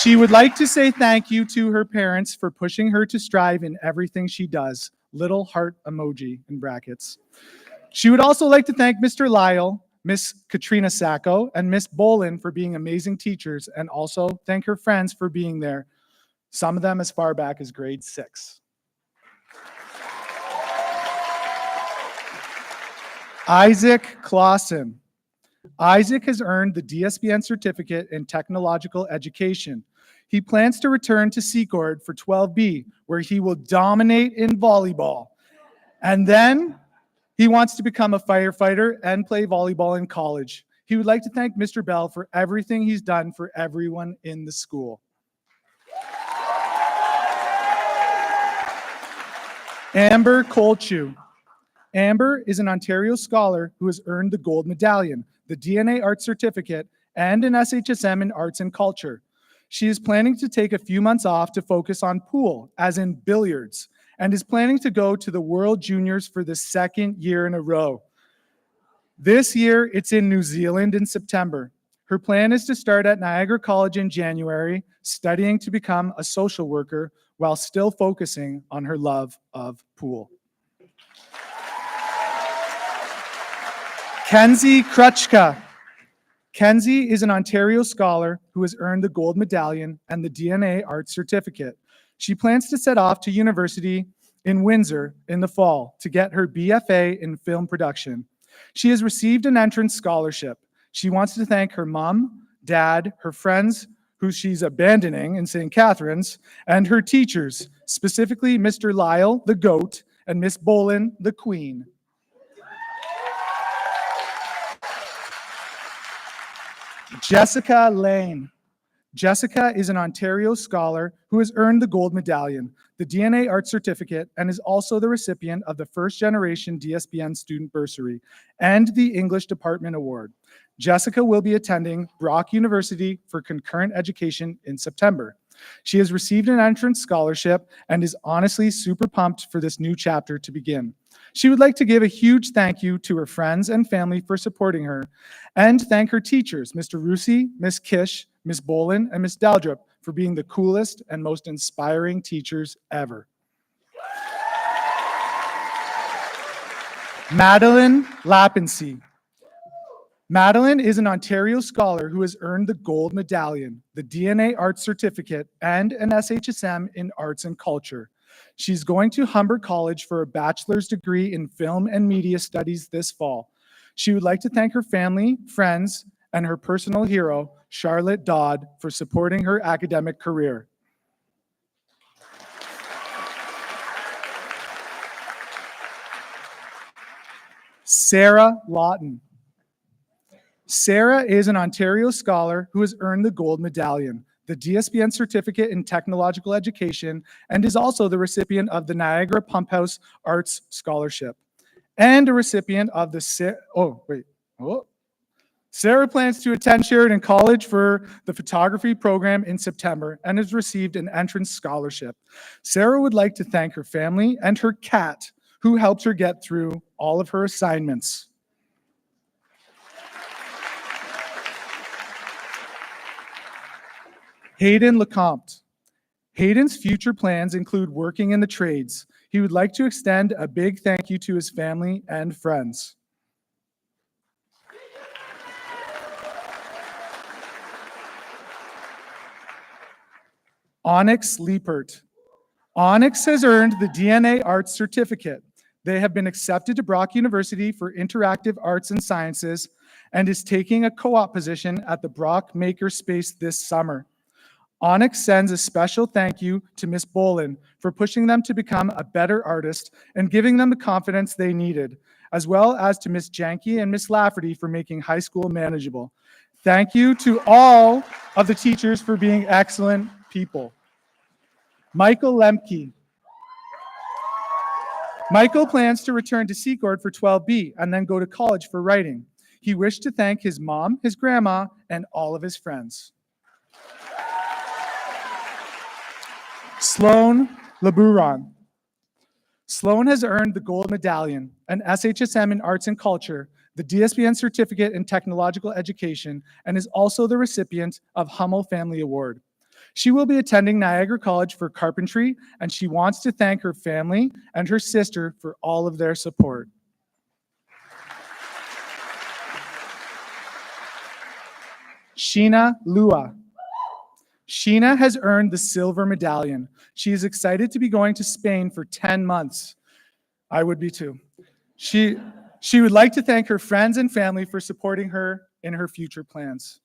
She would like to say thank you to her parents for pushing her to strive in everything she does. Little heart emoji in brackets. She would also like to thank Mr. Lyle, Miss Katrina Sacco, and Miss Bolin for being amazing teachers, and also thank her friends for being there, some of them as far back as grade 6. Isaac Clausen. Isaac has earned the DSBN certificate in technological education. He plans to return to Secord for 12B, where he will dominate in volleyball. And then he wants to become a firefighter and play volleyball in college. He would like to thank Mr. Bell for everything he's done for everyone in the school. Amber Colchew. Amber is an Ontario scholar who has earned the Gold Medallion, the DNA Arts Certificate, and an SHSM in Arts and Culture. She is planning to take a few months off to focus on pool, as in billiards, and is planning to go to the World Juniors for the second year in a row. This year, it's in New Zealand in September. Her plan is to start at Niagara College in January, studying to become a social worker while still focusing on her love of pool. Kenzie Krutchka. Kenzie is an Ontario scholar who has earned the Gold Medallion and the DNA Arts Certificate. She plans to set off to university in Windsor in the fall to get her BFA in film production. She has received an entrance scholarship. She wants to thank her mom, dad, her friends, who she's abandoning in St. Catharines, and her teachers, specifically Mr. Lyle, the GOAT, and Miss Bolin, the Queen. Jessica Lane. Jessica is an Ontario scholar who has earned the Gold Medallion, the DNA Arts Certificate, and is also the recipient of the First Generation DSBN Student Bursary and the English Department Award. Jessica will be attending Brock University for concurrent education in September. She has received an entrance scholarship and is honestly super pumped for this new chapter to begin. She would like to give a huge thank you to her friends and family for supporting her, and thank her teachers, Mr. Rusi, Miss Kish, Miss Bolin, and Miss Daldrup, for being the coolest and most inspiring teachers ever. Madeline Lappensee. Madeline is an Ontario scholar who has earned the Gold Medallion, the DNA Arts Certificate, and an SHSM in Arts and Culture. She's going to Humber College for a bachelor's degree in film and media studies this fall. She would like to thank her family, friends, and her personal hero, Charlotte Dodd, for supporting her academic career. Sarah Lawton. Sarah is an Ontario scholar who has earned the Gold Medallion, the DSBN Certificate in Technological Education, and is also the recipient of the Niagara Pump House Arts Scholarship, and a recipient of the Sarah plans to attend Sheridan College for the photography program in September and has received an entrance scholarship. Sarah would like to thank her family and her cat, who helped her get through all of her assignments. Hayden Lecomte. Hayden's future plans include working in the trades. He would like to extend a big thank you to his family and friends. Onyx Liepert. Onyx has earned the DNA Arts Certificate. They have been accepted to Brock University for Interactive Arts and Sciences and is taking a co-op position at the Brock Maker Space this summer. Onyx sends a special thank you to Miss Bolin for pushing them to become a better artist and giving them the confidence they needed, as well as to Miss Janke and Miss Lafferty for making high school manageable. Thank you to all of the teachers for being excellent people. Michael Lemke. Michael plans to return to Secord for 12B and then go to college for writing. He wished to thank his mom, his grandma, and all of his friends. Sloan Laburon. Sloan has earned the Gold Medallion, an SHSM in Arts and Culture, the DSPN Certificate in Technological Education, and is also the recipient of Hummel Family Award. She will be attending Niagara College for carpentry, and she wants to thank her family and her sister for all of their support. Sheena Lua. Sheena has earned the Silver Medallion. She is excited to be going to Spain for 10 months. I would be too. She would like to thank her friends and family for supporting her in her future plans.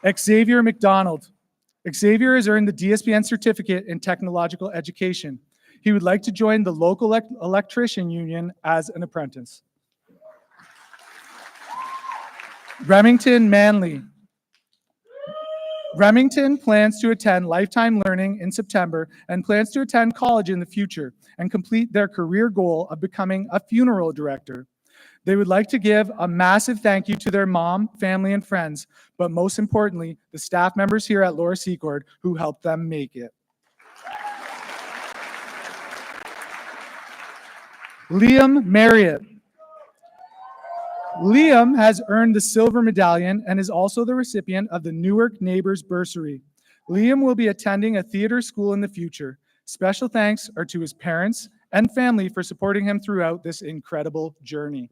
Xavier McDonald. Xavier has earned the DSPN Certificate in Technological Education. He would like to join the local electrician union as an apprentice. Remington Manley. Remington plans to attend Lifetime Learning in September and plans to attend college in the future and complete their career goal of becoming a funeral director. They would like to give a massive thank you to their mom, family, and friends, but most importantly, the staff members here at Laura Secord who helped them make it. Liam Marriott. Liam has earned the Silver Medallion and is also the recipient of the Newark Neighbors Bursary. Liam will be attending a theater school in the future. Special thanks are to his parents and family for supporting him throughout this incredible journey.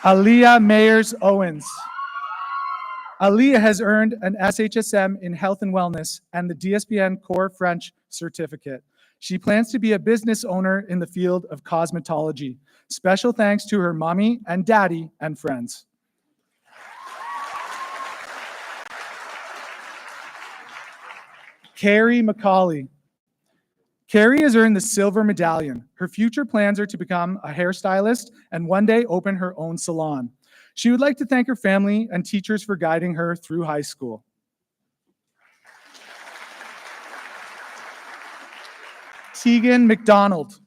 Aaliyah Mayers Owens. Aaliyah has earned an SHSM in Health and Wellness and the DSPN Core French Certificate. She plans to be a business owner in the field of cosmetology. Special thanks to her mommy and daddy and friends. Carrie McCauley. Carrie has earned the Silver Medallion. Her future plans are to become a hairstylist and one day open her own salon. She would like to thank her family and teachers for guiding her through high school. Tegan McDonald.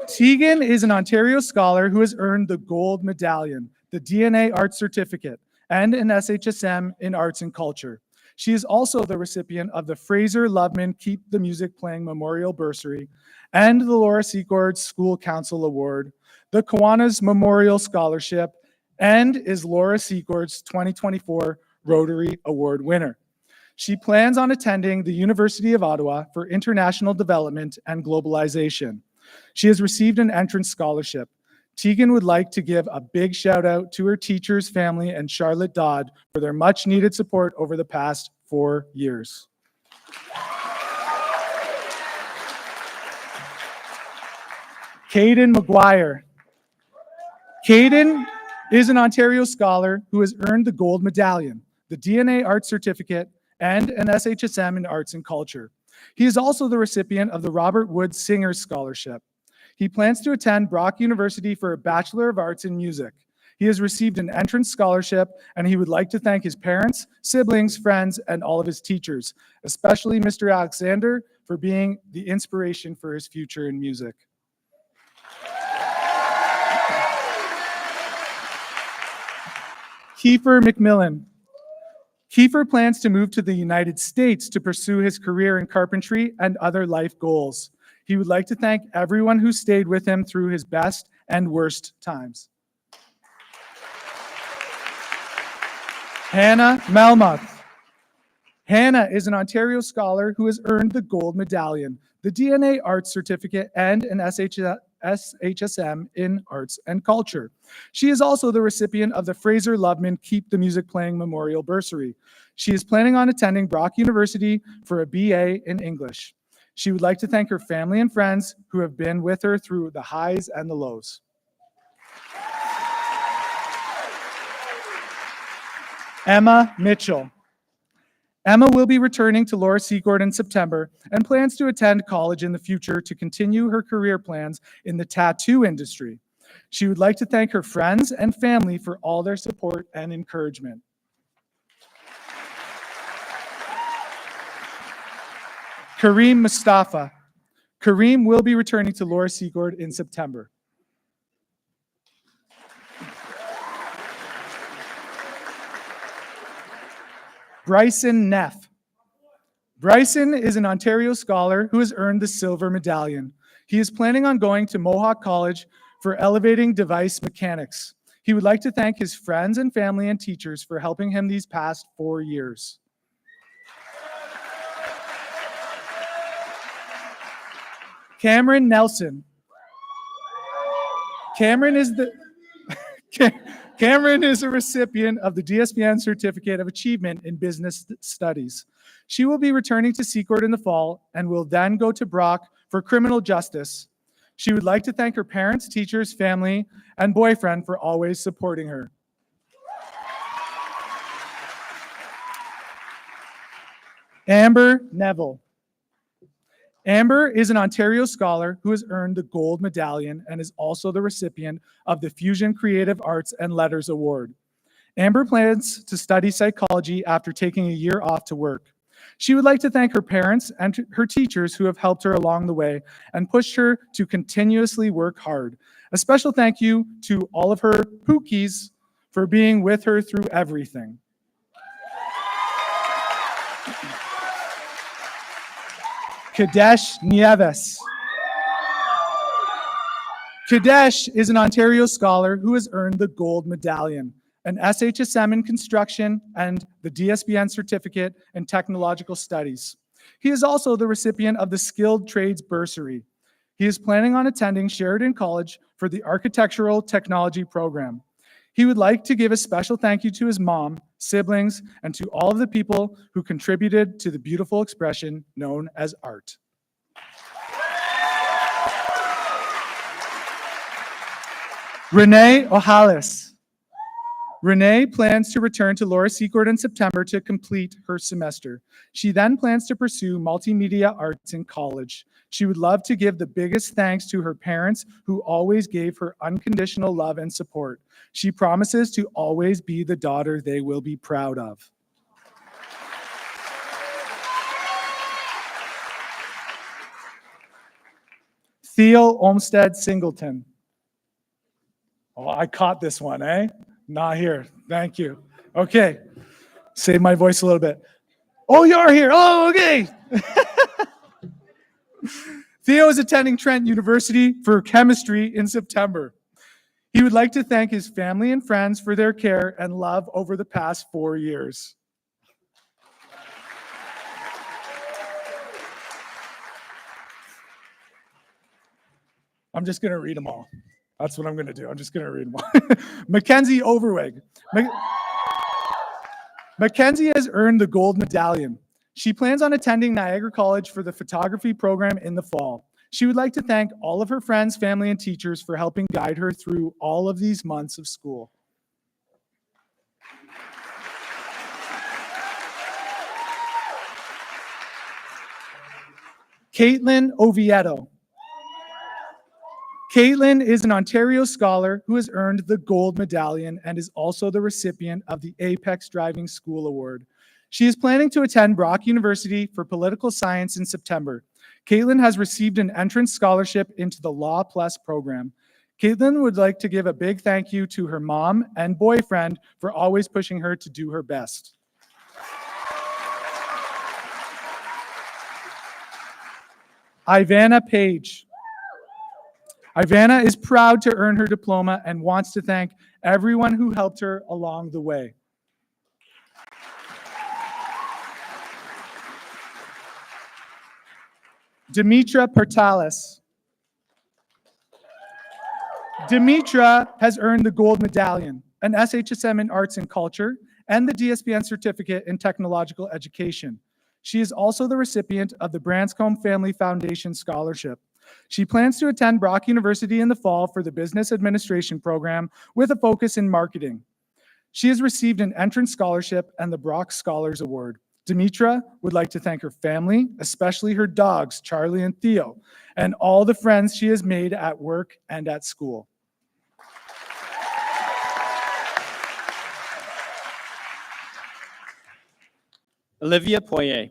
Tegan is an Ontario scholar who has earned the Gold Medallion, the DNA Arts Certificate, and an SHSM in Arts and Culture. She is also the recipient of the Fraser Loveman Keep the Music Playing Memorial Bursary and the Laura Secord School Council Award, the Kiwanis Memorial Scholarship, and is Laura Secord's 2024 Rotary Award winner. She plans on attending the University of Ottawa for International Development and Globalization. She has received an entrance scholarship. Tegan would like to give a big shout out to her teachers, family, and Charlotte Dodd for their much needed support over the past 4 years. Caden McGuire. Caden is an Ontario scholar who has earned the Gold Medallion, the DNA Arts Certificate, and an SHSM in Arts and Culture. He is also the recipient of the Robert Wood Singer Scholarship. He plans to attend Brock University for a Bachelor of Arts in Music. He has received an entrance scholarship, and he would like to thank his parents, siblings, friends, and all of his teachers, especially Mr. Alexander, for being the inspiration for his future in music. Kiefer McMillan. Kiefer plans to move to the United States to pursue his career in carpentry and other life goals. He would like to thank everyone who stayed with him through his best and worst times. Hannah Melmoth. Hannah is an Ontario scholar who has earned the Gold Medallion, the DNA Arts Certificate, and an SHSM in Arts and Culture. She is also the recipient of the Fraser Loveman Keep the Music Playing Memorial Bursary. She is planning on attending Brock University for a BA in English. She would like to thank her family and friends who have been with her through the highs and the lows. Emma Mitchell. Emma will be returning to Laura Secord in September and plans to attend college in the future to continue her career plans in the tattoo industry. She would like to thank her friends and family for all their support and encouragement. Kareem Mustafa. Kareem will be returning to Laura Secord in September. Bryson Neff. Bryson is an Ontario scholar who has earned the Silver Medallion. He is planning on going to Mohawk College for elevating device mechanics. He would like to thank his friends and family and teachers for helping him these past 4 years. Cameron Nelson. Cameron is a recipient of the DSPN Certificate of Achievement in Business Studies. She will be returning to Secord in the fall and will then go to Brock for criminal justice. She would like to thank her parents, teachers, family, and boyfriend for always supporting her. Amber Neville. Amber is an Ontario scholar who has earned the Gold Medallion and is also the recipient of the Fusion Creative Arts and Letters Award. Amber plans to study psychology after taking a year off to work. She would like to thank her parents and her teachers who have helped her along the way and pushed her to continuously work hard. A special thank you to all of her pookies for being with her through everything. Kadesh Nieves. Kadesh is an Ontario scholar who has earned the Gold Medallion, an SHSM in construction, and the DSPN Certificate in Technological Studies. He is also the recipient of the Skilled Trades Bursary. He is planning on attending Sheridan College for the Architectural Technology program. He would like to give a special thank you to his mom, siblings, and to all of the people who contributed to the beautiful expression known as art. Renee Ohalis. Renee plans to return to Laura Secord in September to complete her semester. She then plans to pursue multimedia arts in college. She would love to give the biggest thanks to her parents who always gave her unconditional love and support. She promises to always be the daughter they will be proud of. Theo Olmsted Singleton. Oh, I caught this one, eh? Not here. Thank you. Okay. Save my voice a little bit. Oh, you are here. Oh, okay. Theo is attending Trent University for chemistry in September. He would like to thank his family and friends for their care and love over the past 4 years. I'm just going to read them all. That's what I'm going to do. I'm just going to read them all. Mackenzie Overweg. Mackenzie has earned the Gold Medallion. She plans on attending Niagara College for the photography program in the fall. She would like to thank all of her friends, family, and teachers for helping guide her through all of these months of school. Caitlin Oviedo. Caitlin is an Ontario scholar who has earned the Gold Medallion and is also the recipient of the Apex Driving School Award. She is planning to attend Brock University for political science in September. Caitlin has received an entrance scholarship into the Law Plus program. Caitlin would like to give a big thank you to her mom and boyfriend for always pushing her to do her best. Ivana Page. Ivana is proud to earn her diploma and wants to thank everyone who helped her along the way. Dimitra Pertalis. Dimitra has earned the gold medallion, an SHSM in Arts and Culture, and the DSPN certificate in Technological Education. She is also the recipient of the Branscombe Family Foundation Scholarship. She plans to attend Brock University in the fall for the Business Administration program with a focus in marketing. She has received an entrance scholarship and the Brock Scholars Award. Dimitra would like to thank her family, especially her dogs, Charlie and Theo, and all the friends she has made at work and at school. Olivia Poirier.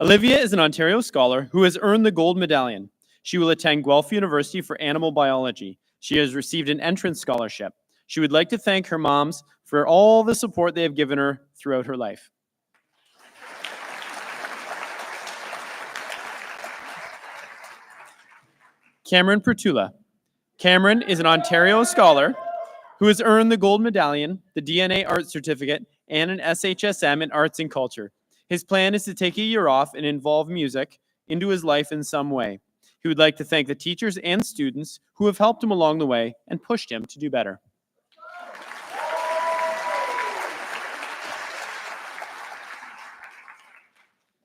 Olivia is an Ontario scholar who has earned the gold medallion. She will attend Guelph University for animal biology. She has received an entrance scholarship. She would like to thank her moms for all the support they have given her throughout her life. Cameron Pertula. Cameron is an Ontario scholar who has earned the gold medallion, the DNA Art Certificate, and an SHSM in Arts and Culture. His plan is to take a year off and involve music into his life in some way. He would like to thank the teachers and students who have helped him along the way and pushed him to do better.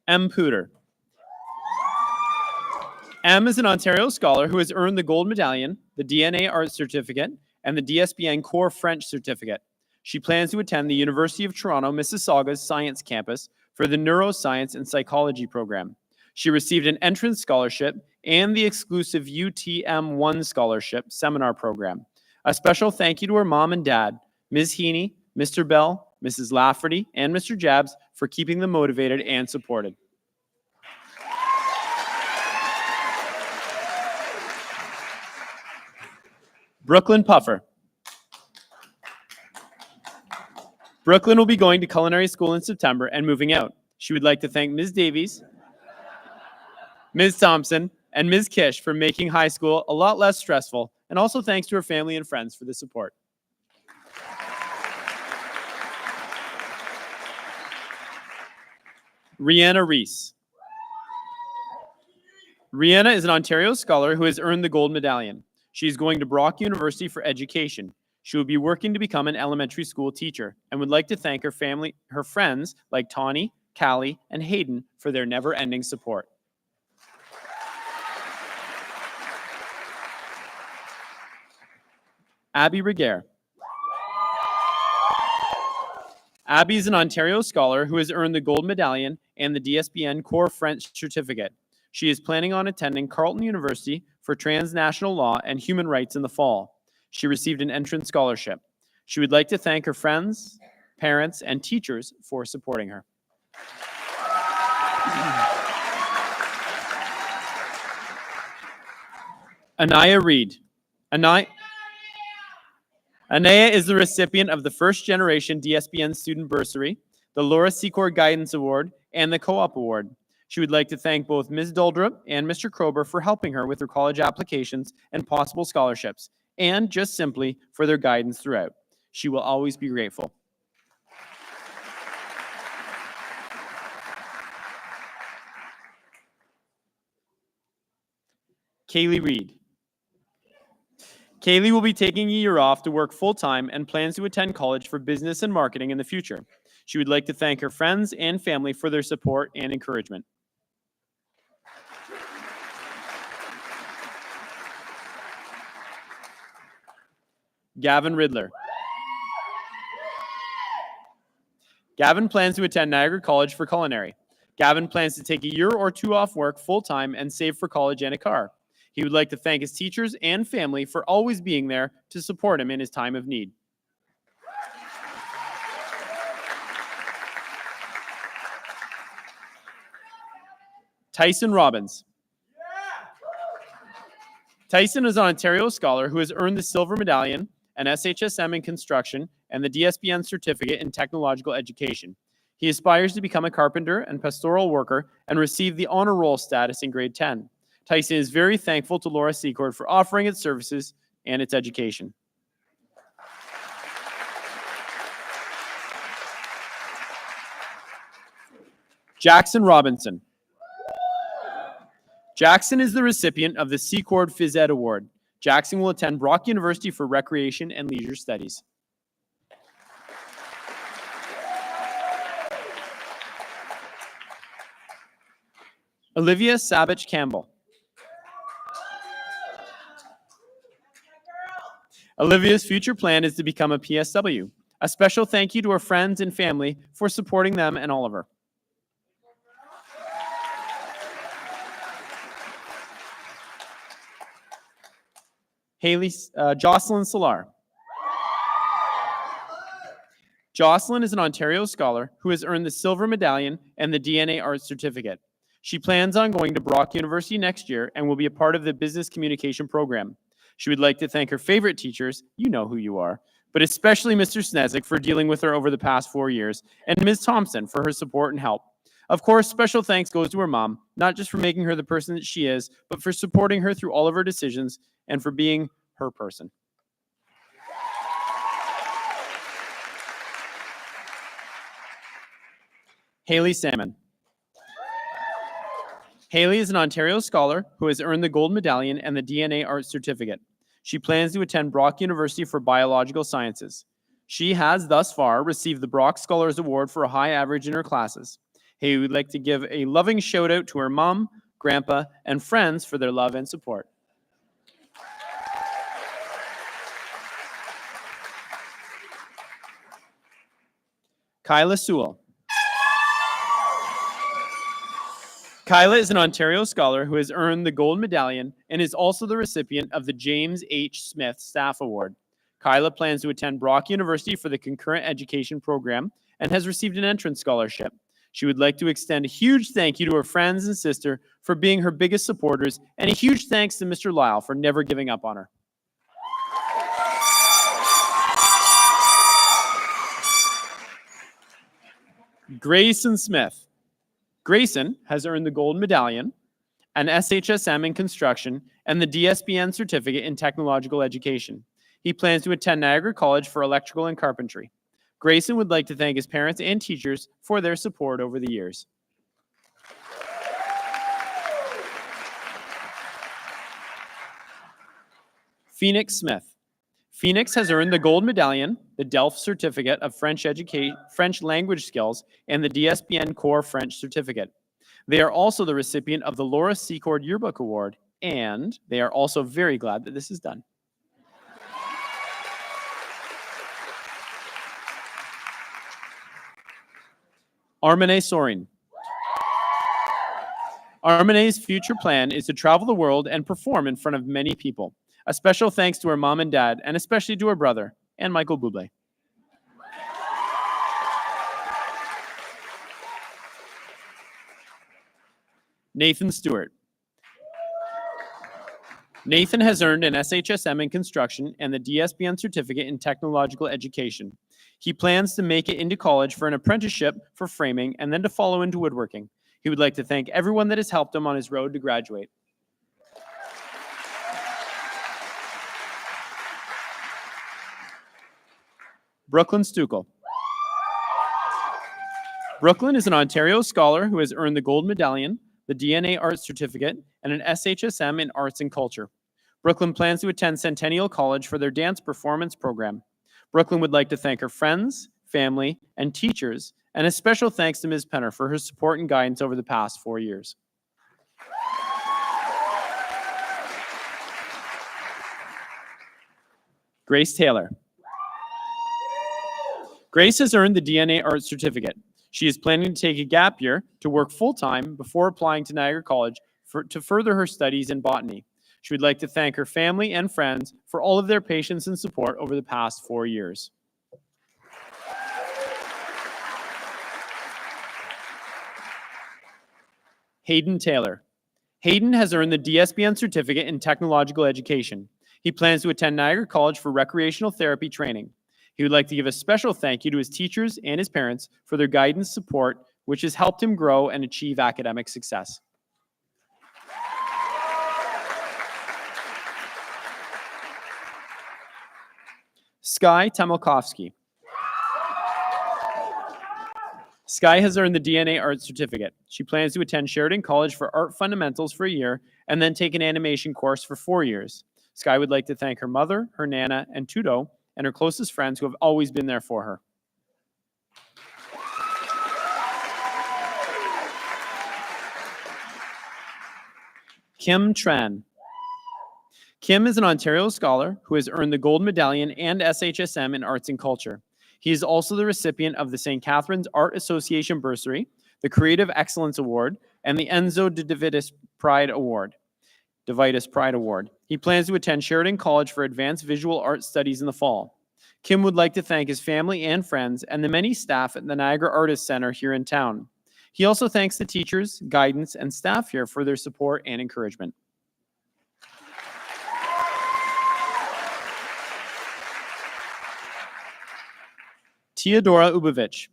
M. Pooter. M is an Ontario scholar who has earned the gold medallion, the DNA Art Certificate, and the DSBN Core French Certificate. She plans to attend the University of Toronto Mississauga's Science Campus for the Neuroscience and Psychology program. She received an entrance scholarship and the exclusive UTM1 scholarship seminar program. A special thank you to her mom and dad, Ms. Heaney, Mr. Bell, Mrs. Lafferty, and Mr. Jabs for keeping them motivated and supported. Brooklyn Puffer. Brooklyn will be going to culinary school in September and moving out. She would like to thank Ms. Davies, Ms. Thompson, and Ms. Kish for making high school a lot less stressful, and also thanks to her family and friends for the support. Rihanna Reese. Rihanna is an Ontario scholar who has earned the gold medallion. She is going to Brock University for education. She will be working to become an elementary school teacher and would like to thank her family, her friends like Tawny, Callie, and Hayden for their never-ending support. Abby Reguer. Abby is an Ontario scholar who has earned the gold medallion and the DSBN Core French Certificate. She is planning on attending Carleton University for transnational law and human rights in the fall. She received an entrance scholarship. She would like to thank her friends, parents, and teachers for supporting her. Anaya Reed. Anaya is the recipient of the first generation DSBN student bursary, the Laura Secord Guidance Award, and the Co-op Award. She would like to thank both Ms. Duldrup and Mr. Krober for helping her with her college applications and possible scholarships, and just simply for their guidance throughout. She will always be grateful. Kaylee Reed. Kaylee will be taking a year off to work full-time and plans to attend college for business and marketing in the future. She would like to thank her friends and family for their support and encouragement. Gavin Riddler. Gavin plans to attend Niagara College for culinary. Gavin plans to take a year or two off work full-time and save for college and a car. He would like to thank his teachers and family for always being there to support him in his time of need. Tyson Robbins. Tyson is an Ontario scholar who has earned the silver medallion, an SHSM in construction, and the DSBN certificate in technological education. He aspires to become a carpenter and pastoral worker and receive the honor roll status in grade 10. Tyson is very thankful to Laura Secord for offering its services and its education. Jackson Robinson. Jackson is the recipient of the Secord Phys Ed Award. Jackson will attend Brock University for recreation and leisure studies. Olivia Savage Campbell. Olivia's future plan is to become a PSW. A special thank you to her friends and family for supporting them and Oliver. Jocelyn Solar. Jocelyn is an Ontario scholar who has earned the Silver Medallion and the DNA Arts Certificate. She plans on going to Brock University next year and will be a part of the business communication program. She would like to thank her favorite teachers, you know who you are, but especially Mr. Snezik for dealing with her over the past 4 years, and Ms. Thompson for her support and help. Of course, special thanks goes to her mom, not just for making her the person that she is, but for supporting her through all of her decisions and for being her person. Haley Salmon. Haley is an Ontario scholar who has earned the Gold Medallion and the DNA Arts Certificate. She plans to attend Brock University for Biological Sciences. She has thus far received the Brock Scholars Award for a high average in her classes. Haley would like to give a loving shout out to her mom, grandpa, and friends for their love and support. Kyla Sewell. Kyla is an Ontario scholar who has earned the Gold Medallion and is also the recipient of the James H. Smith Staff Award. Kyla plans to attend Brock University for the Concurrent Education Program and has received an entrance scholarship. She would like to extend a huge thank you to her friends and sister for being her biggest supporters, and a huge thanks to Mr. Lyle for never giving up on her. Grayson Smith. Grayson has earned the Gold Medallion, an SHSM in Construction, and the DSBN Certificate in Technological Education. He plans to attend Niagara College for Electrical and Carpentry. Grayson would like to thank his parents and teachers for their support over the years. Phoenix Smith. Phoenix has earned the Gold Medallion, the Delft Certificate of French Language Skills, and the DSBN Core French Certificate. They are also the recipient of the Laura Secord Yearbook Award, and they are also very glad that this is done. Armene Sorin. Armene's future plan is to travel the world and perform in front of many people. A special thanks to her mom and dad, and especially to her brother, and Michael Bublé. Nathan Stewart. Nathan has earned an SHSM in Construction and the DSBN Certificate in Technological Education. He plans to make it into college for an apprenticeship for framing and then to follow into woodworking. He would like to thank everyone that has helped him on his road to graduate. Brooklyn Stukel. Brooklyn is an Ontario scholar who has earned the Gold Medallion, the DNA Arts Certificate, and an SHSM in Arts and Culture. Brooklyn plans to attend Centennial College for their dance performance program. Brooklyn would like to thank her friends, family, and teachers, and a special thanks to Ms. Penner for her support and guidance over the past 4 years. Grace Taylor. Grace has earned the DNA Arts Certificate. She is planning to take a gap year to work full-time before applying to Niagara College to further her studies in botany. She would like to thank her family and friends for all of their patience and support over the past 4 years. Hayden Taylor. Hayden has earned the DSBN Certificate in Technological Education. He plans to attend Niagara College for recreational therapy training. He would like to give a special thank you to his teachers and his parents for their guidance support, which has helped him grow and achieve academic success. Sky Temelkovsky. Sky has earned the DNA Art Certificate. She plans to attend Sheridan College for Art Fundamentals for a year and then take an animation course for 4 years. Sky would like to thank her mother, her nana, and Tudo, and her closest friends who have always been there for her. Kim Tran. Kim is an Ontario scholar who has earned the Gold Medallion and SHSM in Arts and Culture. He is also the recipient of the St. Catharines Art Association Bursary, the Creative Excellence Award, and the Enzo de Davidis Pride Award. He plans to attend Sheridan College for Advanced Visual Arts Studies in the fall. Kim would like to thank his family and friends and the many staff at the Niagara Artists Center here in town. He also thanks the teachers, guidance, and staff here for their support and encouragement. Teodora Ubovich.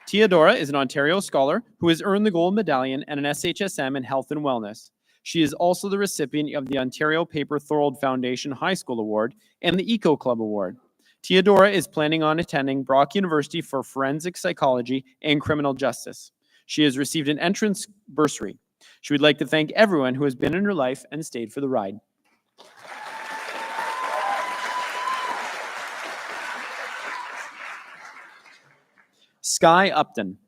Teodora is an Ontario scholar who has earned the Gold Medallion and an SHSM in Health and Wellness. She is also the recipient of the Ontario Paper Thorold Foundation High School Award and the Eco Club Award. Teodora is planning on attending Brock University for Forensic Psychology and Criminal Justice. She has received an entrance bursary. She would like to thank everyone who has been in her life and stayed for the ride. Sky Upton.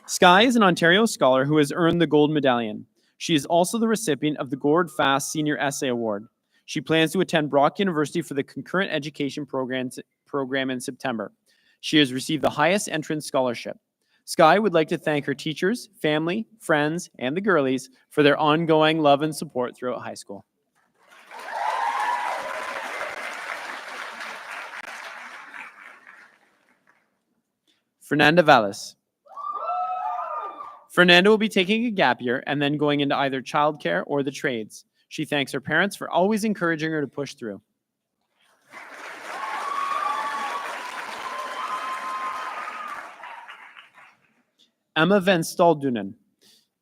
Sky is an Ontario scholar who has earned the Gold Medallion. She is also the recipient of the Gord Fast Senior Essay Award. She plans to attend Brock University for the Concurrent Education Program in September. She has received the highest entrance scholarship. Sky would like to thank her teachers, family, friends, and the girlies for their ongoing love and support throughout high school. Fernanda Valles. Fernanda will be taking a gap year and then going into either childcare or the trades. She thanks her parents for always encouraging her to push through. Emma Van Staldunen.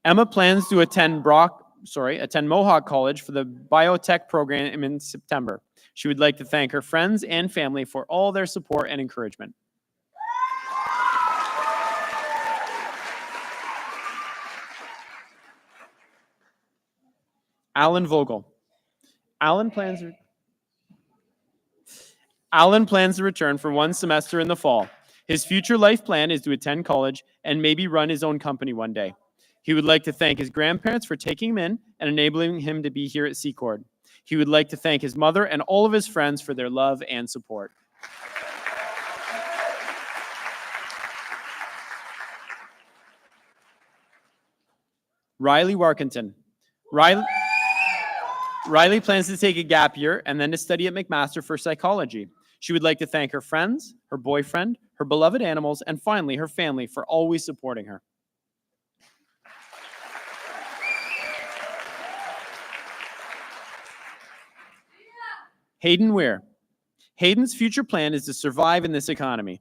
Emma plans to attend Mohawk College for the biotech program in September. She would like to thank her friends and family for all their support and encouragement. Alan Vogel. Alan plans to return for one semester in the fall. His future life plan is to attend college and maybe run his own company one day. He would like to thank his grandparents for taking him in and enabling him to be here at Secord. He would like to thank his mother and all of his friends for their love and support. Riley Warkentin. Riley plans to take a gap year and then to study at McMaster for psychology. She would like to thank her friends, her boyfriend, her beloved animals, and finally her family for always supporting her. Hayden Weir. Hayden's future plan is to survive in this economy.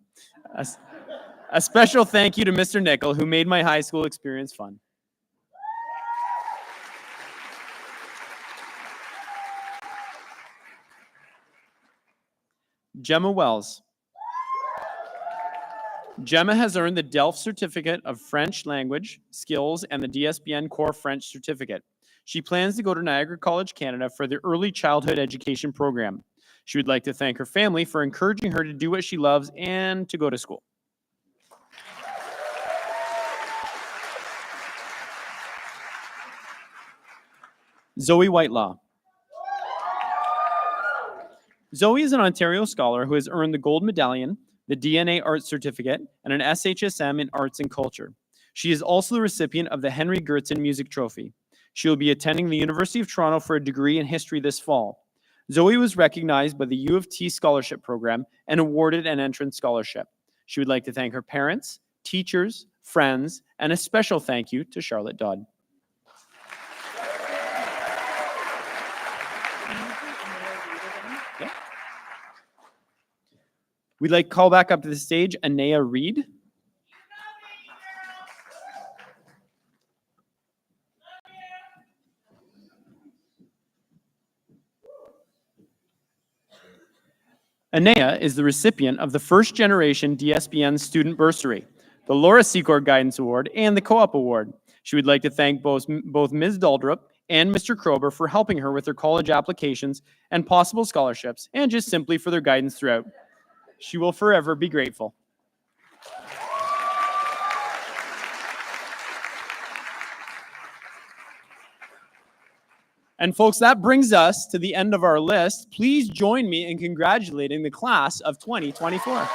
A special thank you to Mr. Nickel, who made my high school experience fun. Gemma Wells. Gemma has earned the Delft Certificate of French Language Skills and the DSBN Core French Certificate. She plans to go to Niagara College, Canada for the Early Childhood Education Program. She would like to thank her family for encouraging her to do what she loves and to go to school. Zoe Whitelaw. Zoe is an Ontario scholar who has earned the Gold Medallion, the DNA Arts Certificate, and an SHSM in Arts and Culture. She is also the recipient of the Henry Gertzen Music Trophy. She will be attending the University of Toronto for a degree in history this fall. Zoe was recognized by the U of T Scholarship Program and awarded an entrance scholarship. She would like to thank her parents, teachers, friends, and a special thank you to Charlotte Dodd. We'd like to call back up to the stage Anea Reed. Anea is the recipient of the first generation DSBN Student Bursary, the Laura Secord Guidance Award, and the Co-op Award. She would like to thank both Ms. Daldrup and Mr. Krober for helping her with her college applications and possible scholarships, and just simply for their guidance throughout. She will forever be grateful. And folks, that brings us to the end of our list. Please join me in congratulating the class of 2024.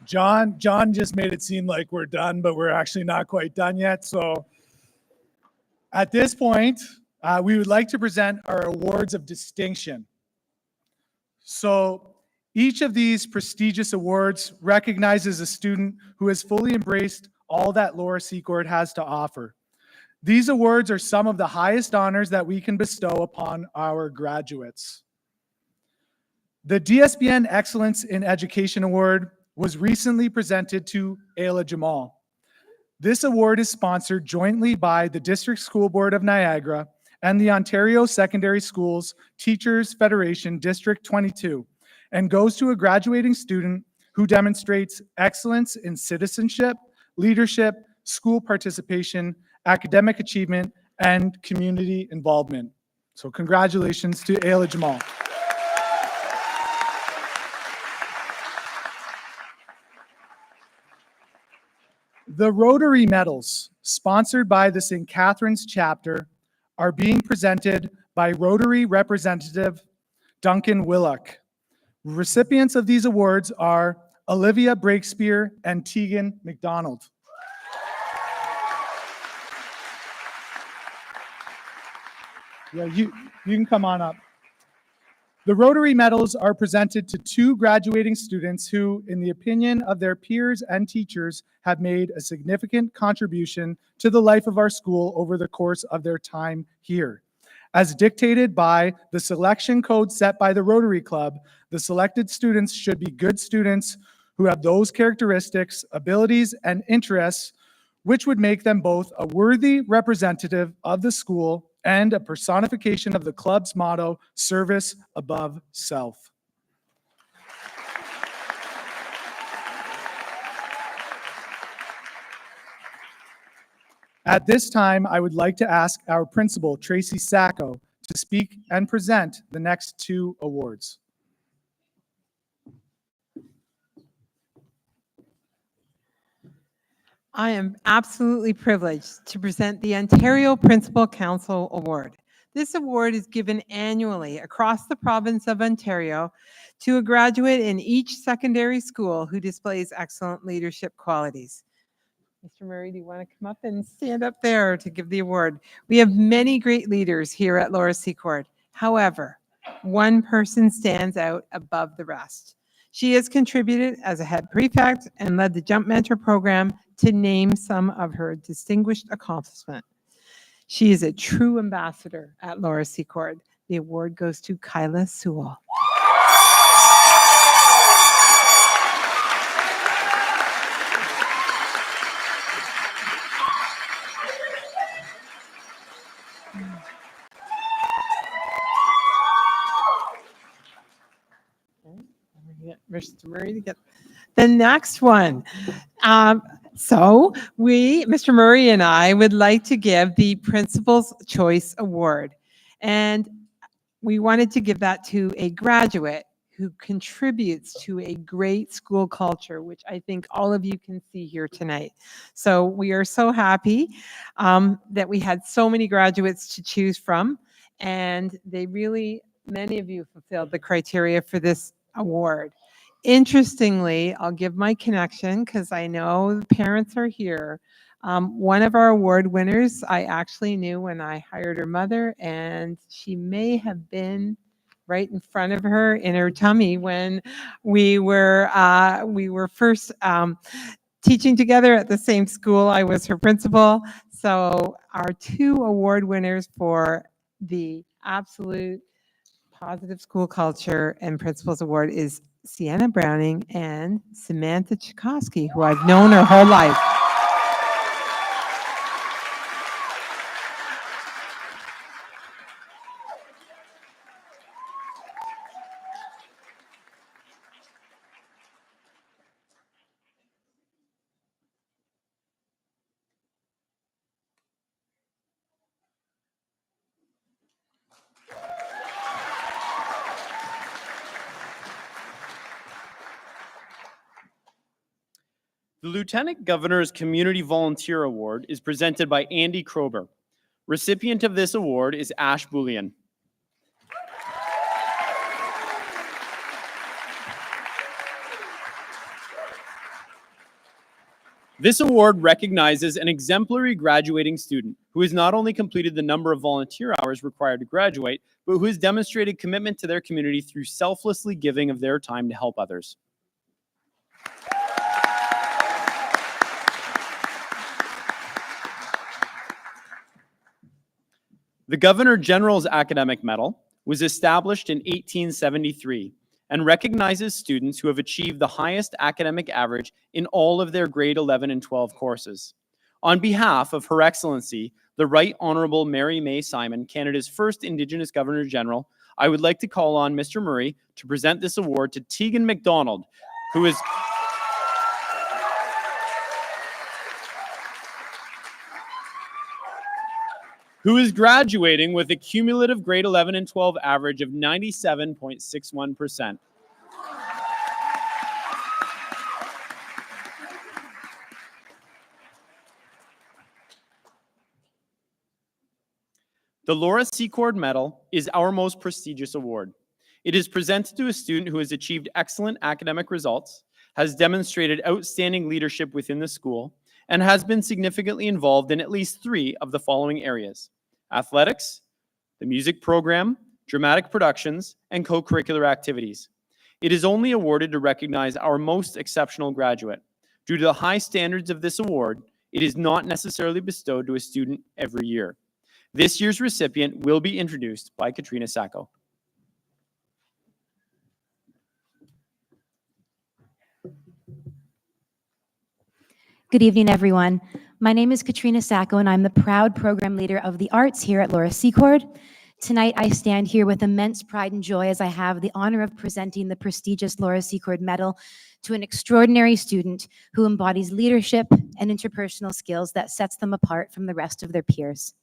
John just made it seem like we're done, but we're actually not quite done yet. So at this point, we would like to present our awards of distinction. So each of these prestigious awards recognizes a student who has fully embraced all that Laura Secord has to offer. These awards are some of the highest honors that we can bestow upon our graduates. The DSBN Excellence in Education Award was recently presented to Ayla Jamal. This award is sponsored jointly by the District School Board of Niagara and the Ontario Secondary Schools Teachers Federation District 22 and goes to a graduating student who demonstrates excellence in citizenship, leadership, school participation, academic achievement, and community involvement. So congratulations to Ayla Jamal. The Rotary Medals, sponsored by the St. Catharines chapter, are being presented by Rotary Representative Duncan Willock. Recipients of these awards are Olivia Breakspear and Tegan McDonald. Yeah, you can come on up. The Rotary Medals are presented to two graduating students who, in the opinion of their peers and teachers, have made a significant contribution to the life of our school over the course of their time here. As dictated by the selection code set by the Rotary Club, the selected students should be good students who have those characteristics, abilities, and interests which would make them both a worthy representative of the school and a personification of the club's motto, service above self. At this time, I would like to ask our principal, Tracy Sacco, to speak and present the next two awards. I am absolutely privileged to present the Ontario Principal Council Award. This award is given annually across the province of Ontario to a graduate in each secondary school who displays excellent leadership qualities. Mr. Murray, do you want to come up and stand up there to give the award? We have many great leaders here at Laura Secord. However, one person stands out above the rest. She has contributed as a head prefect and led the Jump Mentor program, to name some of her distinguished accomplishments. She is a true ambassador at Laura Secord. The award goes to Kyla Sewell. Mr. Murray to get the next one. Mr. Murray and I would like to give the Principal's Choice Award. And we wanted to give that to a graduate who contributes to a great school culture, which I think all of you can see here tonight. So we are so happy that we had so many graduates to choose from. And many of you fulfilled the criteria for this award. Interestingly, I'll give my connection because I know the parents are here. One of our award winners, I actually knew when I hired her mother, and she may have been right in front of her in her tummy when we were first teaching together at the same school. I was her principal. So our two award winners for the absolute positive school culture and principals award is Sienna Browning and Samantha Tchaikovsky, who I've known her whole life. The Lieutenant Governor's Community Volunteer Award is presented by Andy Krober. Recipient of this award is Ash Bullion. This award recognizes an exemplary graduating student who has not only completed the number of volunteer hours required to graduate, but who has demonstrated commitment to their community through selflessly giving of their time to help others. The Governor General's Academic Medal was established in 1873 and recognizes students who have achieved the highest academic average in all of their grade 11 and 12 courses. On behalf of Her Excellency, the Right Honorable Mary May Simon, Canada's first Indigenous Governor General, I would like to call on Mr. Murray to present this award to Tegan McDonald, who is graduating with a cumulative grade 11 and 12 average of 97.61%. The Laura Secord Medal is our most prestigious award. It is presented to a student who has achieved excellent academic results, has demonstrated outstanding leadership within the school, and has been significantly involved in at least 3 of the following areas: athletics, the music program, dramatic productions, and co-curricular activities. It is only awarded to recognize our most exceptional graduate. Due to the high standards of this award, it is not necessarily bestowed to a student every year. This year's recipient will be introduced by Katrina Sacco. Good evening, everyone. My name is Katrina Sacco, and I'm the proud program leader of the arts here at Laura Secord. Tonight, I stand here with immense pride and joy as I have the honor of presenting the prestigious Laura Secord Medal to an extraordinary student who embodies leadership and interpersonal skills that sets them apart from the rest of their peers.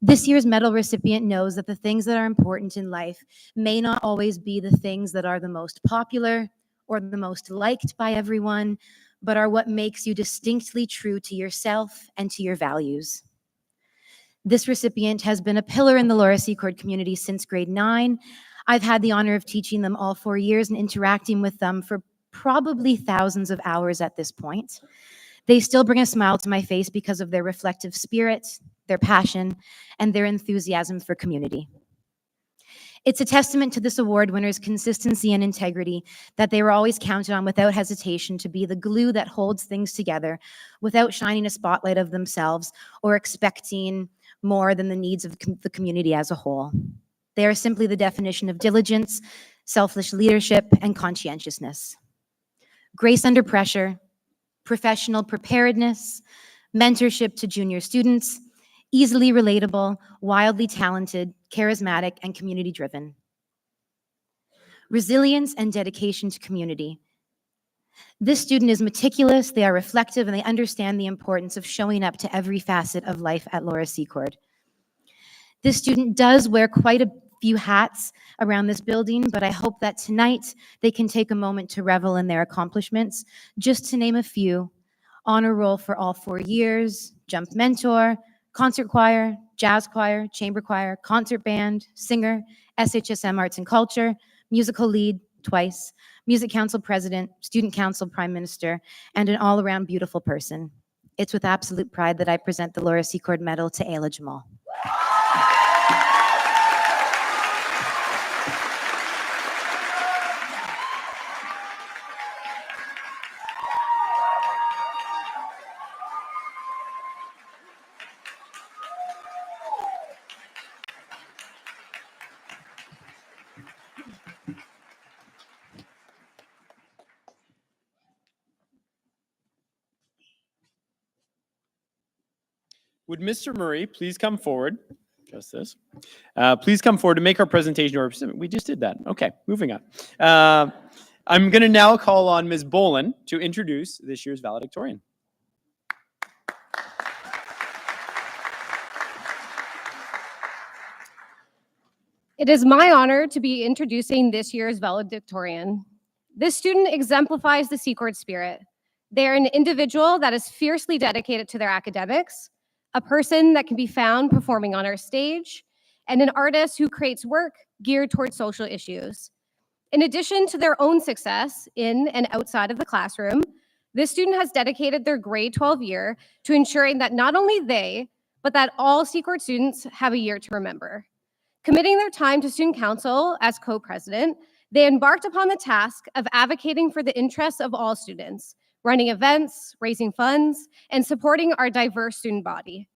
This year's medal recipient knows that the things that are important in life may not always be the things that are the most popular or the most liked by everyone, but are what makes you distinctly true to yourself and to your values. This recipient has been a pillar in the Laura Secord community since grade 9. I've had the honor of teaching them all 4 years and interacting with them for probably thousands of hours at this point. They still bring a smile to my face because of their reflective spirit, their passion, and their enthusiasm for community. It's a testament to this award winner's consistency and integrity that they were always counted on without hesitation to be the glue that holds things together without shining a spotlight of themselves or expecting more than the needs of the community as a whole. They are simply the definition of diligence, selfless leadership, and conscientiousness. Grace under pressure, professional preparedness, mentorship to junior students, easily relatable, wildly talented, charismatic, and community-driven. Resilience and dedication to community. This student is meticulous, they are reflective, and they understand the importance of showing up to every facet of life at Laura Secord. This student does wear quite a few hats around this building, but I hope that tonight they can take a moment to revel in their accomplishments. Just to name a few: honor roll for all 4 years, jump mentor, concert choir, jazz choir, chamber choir, concert band, singer, SHSM Arts and Culture, musical lead twice, music council president, student council prime minister, and an all-around beautiful person. It's with absolute pride that I present the Laura Secord Medal to Ayla Jamal. Would Mr. Murray please come forward? Just this. Please come forward to make our presentation. Or we just did that. Okay, moving on. I'm going to now call on Ms. Bolin to introduce this year's valedictorian. It is my honor to be introducing this year's valedictorian. This student exemplifies the Secord spirit. They are an individual that is fiercely dedicated to their academics, a person that can be found performing on our stage, and an artist who creates work geared towards social issues. In addition to their own success in and outside of the classroom, this student has dedicated their grade 12 year to ensuring that not only they, but that all Secord students have a year to remember. Committing their time to student council as co-president, they embarked upon the task of advocating for the interests of all students, running events, raising funds, and supporting our diverse student body.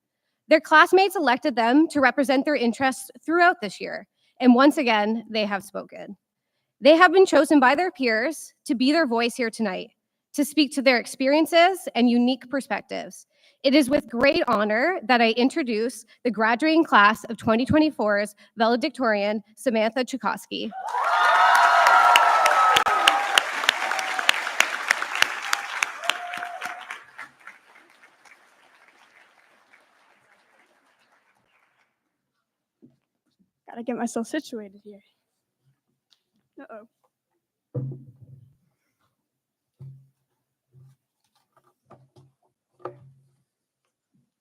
Their classmates elected them to represent their interests throughout this year, and once again, they have spoken. They have been chosen by their peers to be their voice here tonight, to speak to their experiences and unique perspectives. It is with great honor that I introduce the graduating class of 2024's valedictorian, Samantha Chukosky. Gotta get myself situated here. Uh-oh.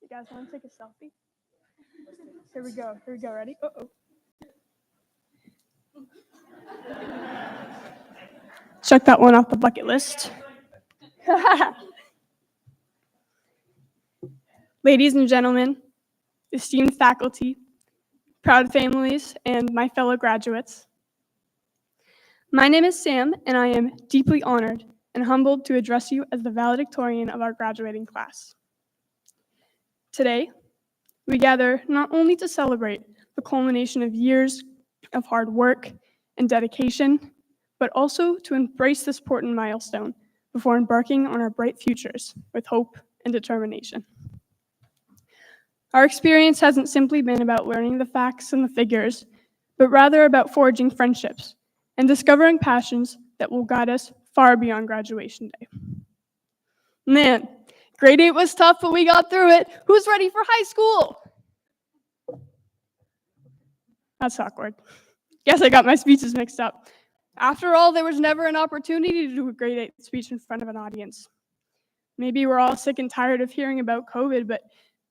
You guys want to take a selfie? Here we go. Here we go. Ready? Uh-oh. Check that one off the bucket list. Ladies and gentlemen, esteemed faculty, proud families, and my fellow graduates. My name is Sam, and I am deeply honored and humbled to address you as the valedictorian of our graduating class. Today, we gather not only to celebrate the culmination of years of hard work and dedication, but also to embrace this important milestone before embarking on our bright futures with hope and determination. Our experience hasn't simply been about learning the facts and the figures, but rather about forging friendships and discovering passions that will guide us far beyond graduation day. Man, grade 8 was tough, but we got through it. Who's ready for high school? That's awkward. Guess I got my speeches mixed up. After all, there was never an opportunity to do a grade 8 speech in front of an audience. Maybe we're all sick and tired of hearing about COVID, but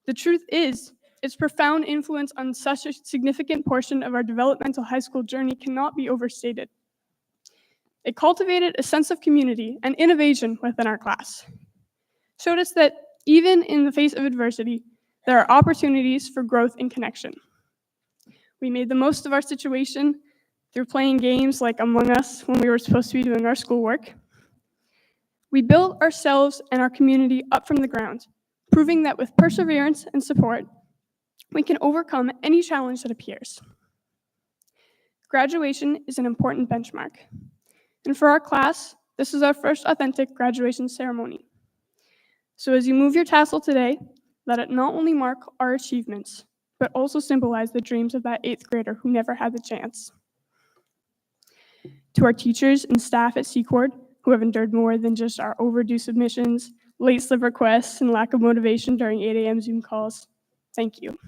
the truth is, its profound influence on such a significant portion of our developmental high school journey cannot be overstated. It cultivated a sense of community and innovation within our class. Showed us that even in the face of adversity, there are opportunities for growth and connection. We made the most of our situation through playing games like Among Us when we were supposed to be doing our schoolwork. We built ourselves and our community up from the ground, proving that with perseverance and support, we can overcome any challenge that appears. Graduation is an important benchmark. And for our class, this is our first authentic graduation ceremony. So as you move your tassel today, let it not only mark our achievements, but also symbolize the dreams of that 8th grader who never had the chance. To our teachers and staff at Secord, who have endured more than just our overdue submissions, late slip requests, and lack of motivation during 8 a.m. Zoom calls, thank you.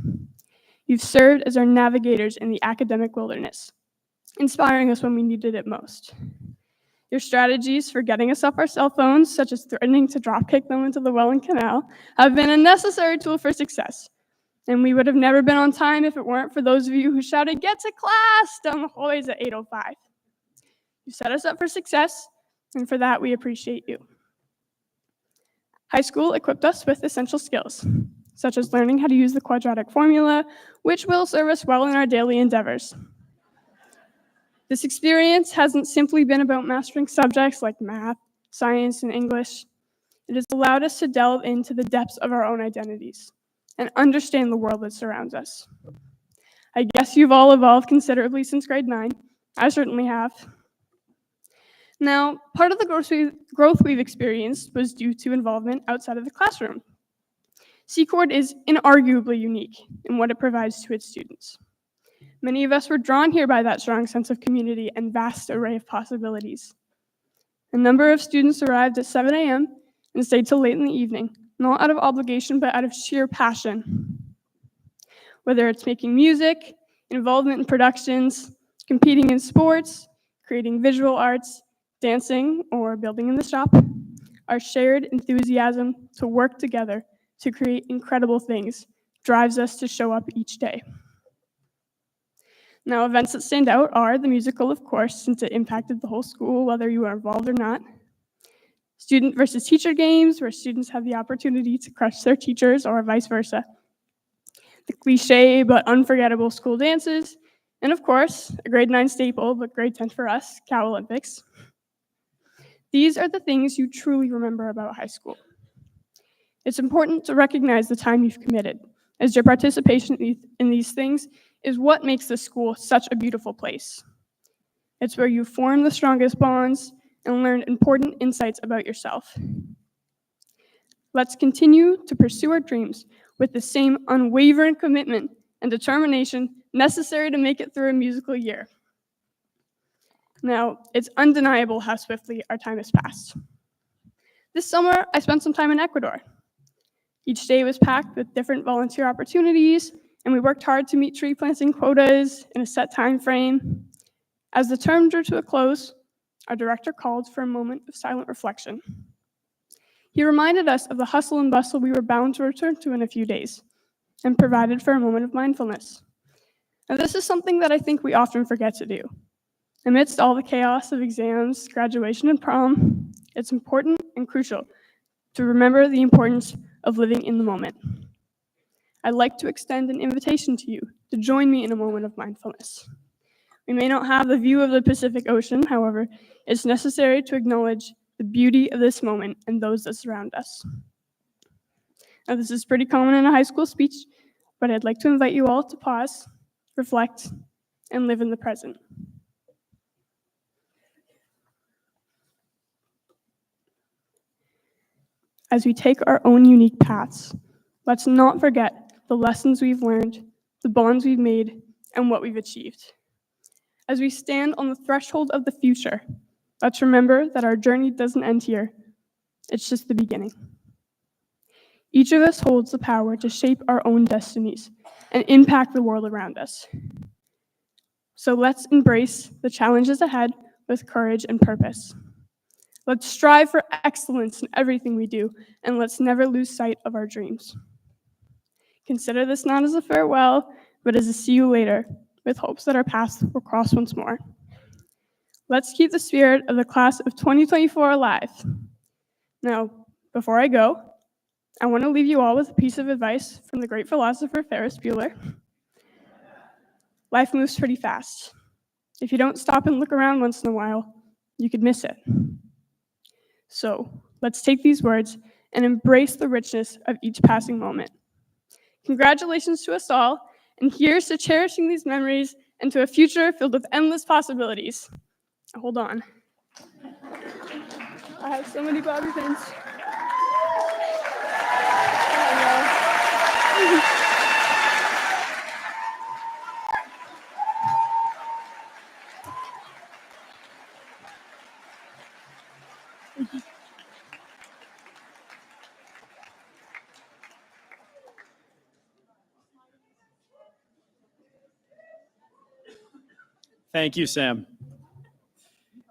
You've served as our navigators in the academic wilderness, inspiring us when we needed it most. Your strategies for getting us off our cell phones, such as threatening to dropkick them into the Welland Canal, have been a necessary tool for success. And we would have never been on time if it weren't for those of you who shouted, "Get to class!" down the hallways at 8:05. You set us up for success, and for that, we appreciate you. High school equipped us with essential skills, such as learning how to use the quadratic formula, which will serve us well in our daily endeavors. This experience hasn't simply been about mastering subjects like math, science, and English. It has allowed us to delve into the depths of our own identities and understand the world that surrounds us. I guess you've all evolved considerably since grade 9. I certainly have. Now, part of the growth we've experienced was due to involvement outside of the classroom. Secord is inarguably unique in what it provides to its students. Many of us were drawn here by that strong sense of community and vast array of possibilities. A number of students arrived at 7 a.m. and stayed till late in the evening, not out of obligation, but out of sheer passion. Whether it's making music, involvement in productions, competing in sports, creating visual arts, dancing, or building in the shop, our shared enthusiasm to work together to create incredible things drives us to show up each day. Now, events that stand out are the musical, of course, since it impacted the whole school, whether you are involved or not. Student versus teacher games, where students have the opportunity to crush their teachers or vice versa. The cliche but unforgettable school dances. And of course, a grade 9 staple, but grade 10 for us, Cow Olympics. These are the things you truly remember about high school. It's important to recognize the time you've committed, as your participation in these things is what makes this school such a beautiful place. It's where you form the strongest bonds and learn important insights about yourself. Let's continue to pursue our dreams with the same unwavering commitment and determination necessary to make it through a musical year. Now, it's undeniable how swiftly our time has passed. This summer, I spent some time in Ecuador. Each day was packed with different volunteer opportunities, and we worked hard to meet tree planting quotas in a set time frame. As the term drew to a close, our director called for a moment of silent reflection. He reminded us of the hustle and bustle we were bound to return to in a few days, and provided for a moment of mindfulness. Now, this is something that I think we often forget to do. Amidst all the chaos of exams, graduation, and prom, it's important and crucial to remember the importance of living in the moment. I'd like to extend an invitation to you to join me in a moment of mindfulness. We may not have the view of the Pacific Ocean, however, it's necessary to acknowledge the beauty of this moment and those that surround us. Now, this is pretty common in a high school speech, but I'd like to invite you all to pause, reflect, and live in the present. As we take our own unique paths, let's not forget the lessons we've learned, the bonds we've made, and what we've achieved. As we stand on the threshold of the future, let's remember that our journey doesn't end here. It's just the beginning. Each of us holds the power to shape our own destinies and impact the world around us. So let's embrace the challenges ahead with courage and purpose. Let's strive for excellence in everything we do, and let's never lose sight of our dreams. Consider this not as a farewell, but as a see you later, with hopes that our paths will cross once more. Let's keep the spirit of the class of 2024 alive. Now, before I go, I want to leave you all with a piece of advice from the great philosopher Ferris Bueller. Life moves pretty fast. If you don't stop and look around once in a while, you could miss it. So let's take these words and embrace the richness of each passing moment. Congratulations to us all, and here's to cherishing these memories and to a future filled with endless possibilities. Hold on. I have so many bobby pins. Thank you, Sam.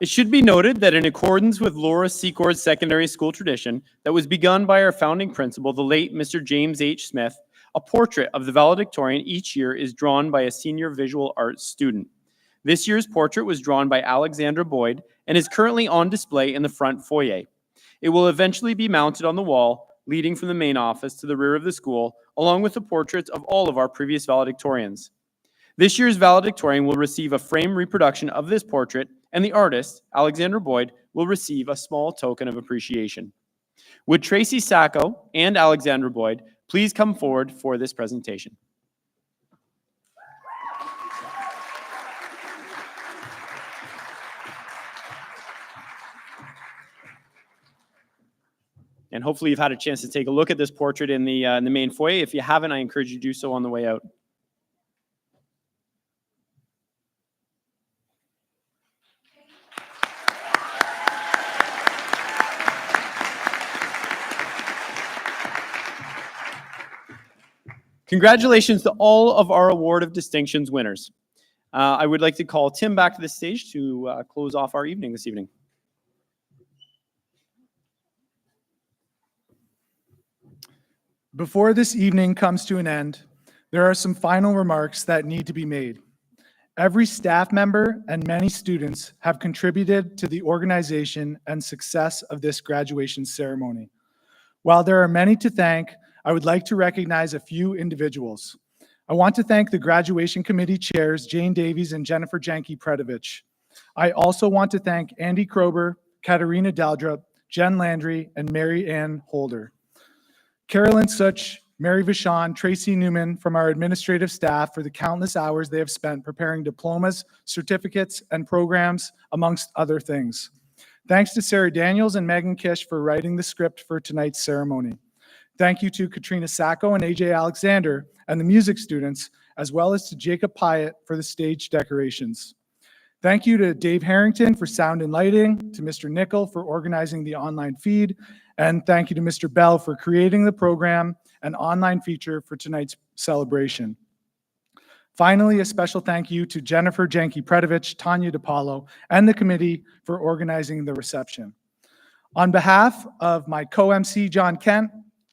It should be noted that in accordance with Laura Secord's secondary school tradition that was begun by our founding principal, the late Mr. James H. Smith, a portrait of the valedictorian each year is drawn by a senior visual arts student. This year's portrait was drawn by Alexandra Boyd and is currently on display in the front foyer. It will eventually be mounted on the wall leading from the main office to the rear of the school, along with the portraits of all of our previous valedictorians. This year's valedictorian will receive a frame reproduction of this portrait, and the artist, Alexandra Boyd, will receive a small token of appreciation. Would Tracy Sacco and Alexandra Boyd please come forward for this presentation? And hopefully you've had a chance to take a look at this portrait in the main foyer. If you haven't, I encourage you to do so on the way out. Congratulations to all of our Award of Distinctions winners. I would like to call Tim back to the stage to close off our evening this evening. Before this evening comes to an end, there are some final remarks that need to be made. Every staff member and many students have contributed to the organization and success of this graduation ceremony. While there are many to thank, I would like to recognize a few individuals. I want to thank the graduation committee chairs, Jane Davies and Jennifer Janke-Predovich. I also want to thank Andy Krober, Katarina Daldrup, Jen Landry, and Mary Ann Holder. Carolyn Such, Mary Vachon, Tracy Newman from our administrative staff for the countless hours they have spent preparing diplomas, certificates, and programs, amongst other things. Thanks to Sarah Daniels and Megan Kish for writing the script for tonight's ceremony. Thank you to Katrina Sacco and AJ Alexander and the music students, as well as to Jacob Pyatt for the stage decorations. Thank you to Dave Harrington for sound and lighting, to Mr. Nickel for organizing the online feed, and thank you to Mr. Bell for creating the program and online feature for tonight's celebration. Finally, a special thank you to Jennifer Janke-Predovich, Tanya DePaulo, and the committee for organizing the reception. On behalf of my co-MC, John Kent,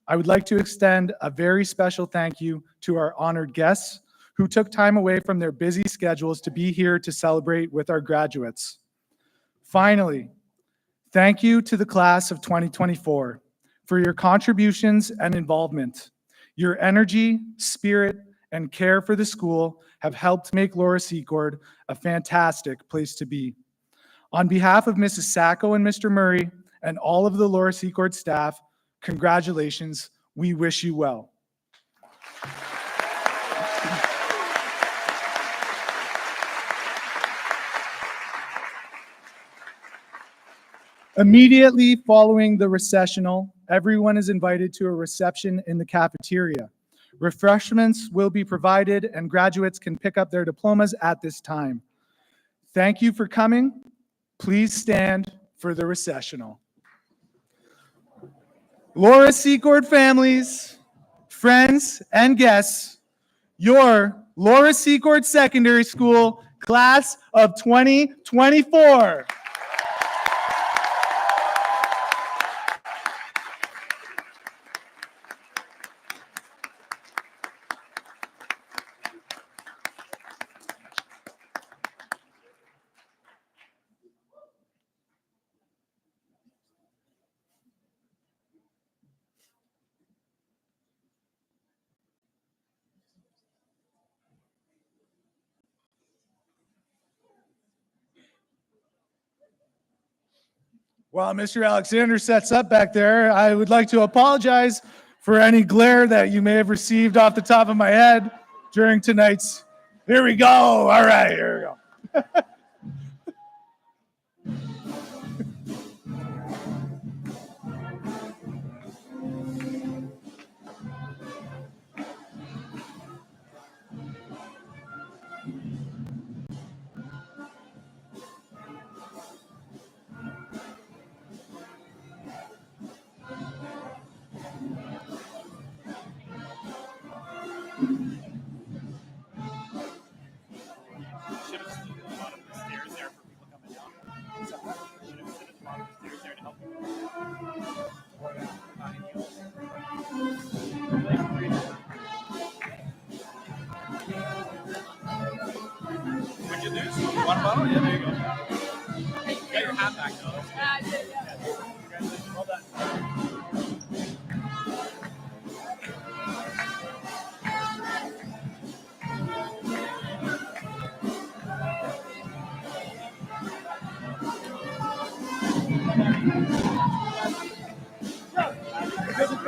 I would like to extend a very special thank you to our honored guests who took time away from their busy schedules to be here to celebrate with our graduates. Finally, thank you to the class of 2024 for your contributions and involvement. Your energy, spirit, and care for the school have helped make Laura Secord a fantastic place to be. On behalf of Mrs. Sacco and Mr. Murray and all of the Laura Secord staff, congratulations. We wish you well. Immediately following the recessional, everyone is invited to a reception in the cafeteria. Refreshments will be provided and graduates can pick up their diplomas at this time. Thank you for coming. Please stand for the recessional. Laura Secord families, friends, and guests, your Laura Secord Secondary School class of 2024. While Mr. Alexander sets up back there, I would like to apologize for any glare that you may have received off the top of my head during tonight's. Here we go. All right, here we go. One bottle? Yeah, there you go. Get your hat back, though. Congratulations. Well done.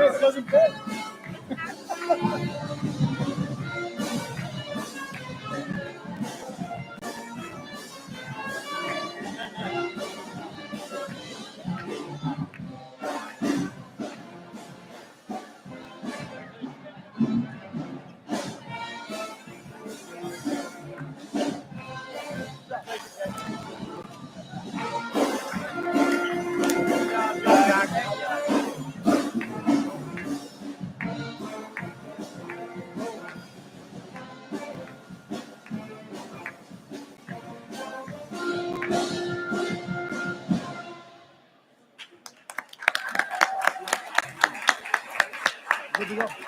It doesn't fit. Good to go.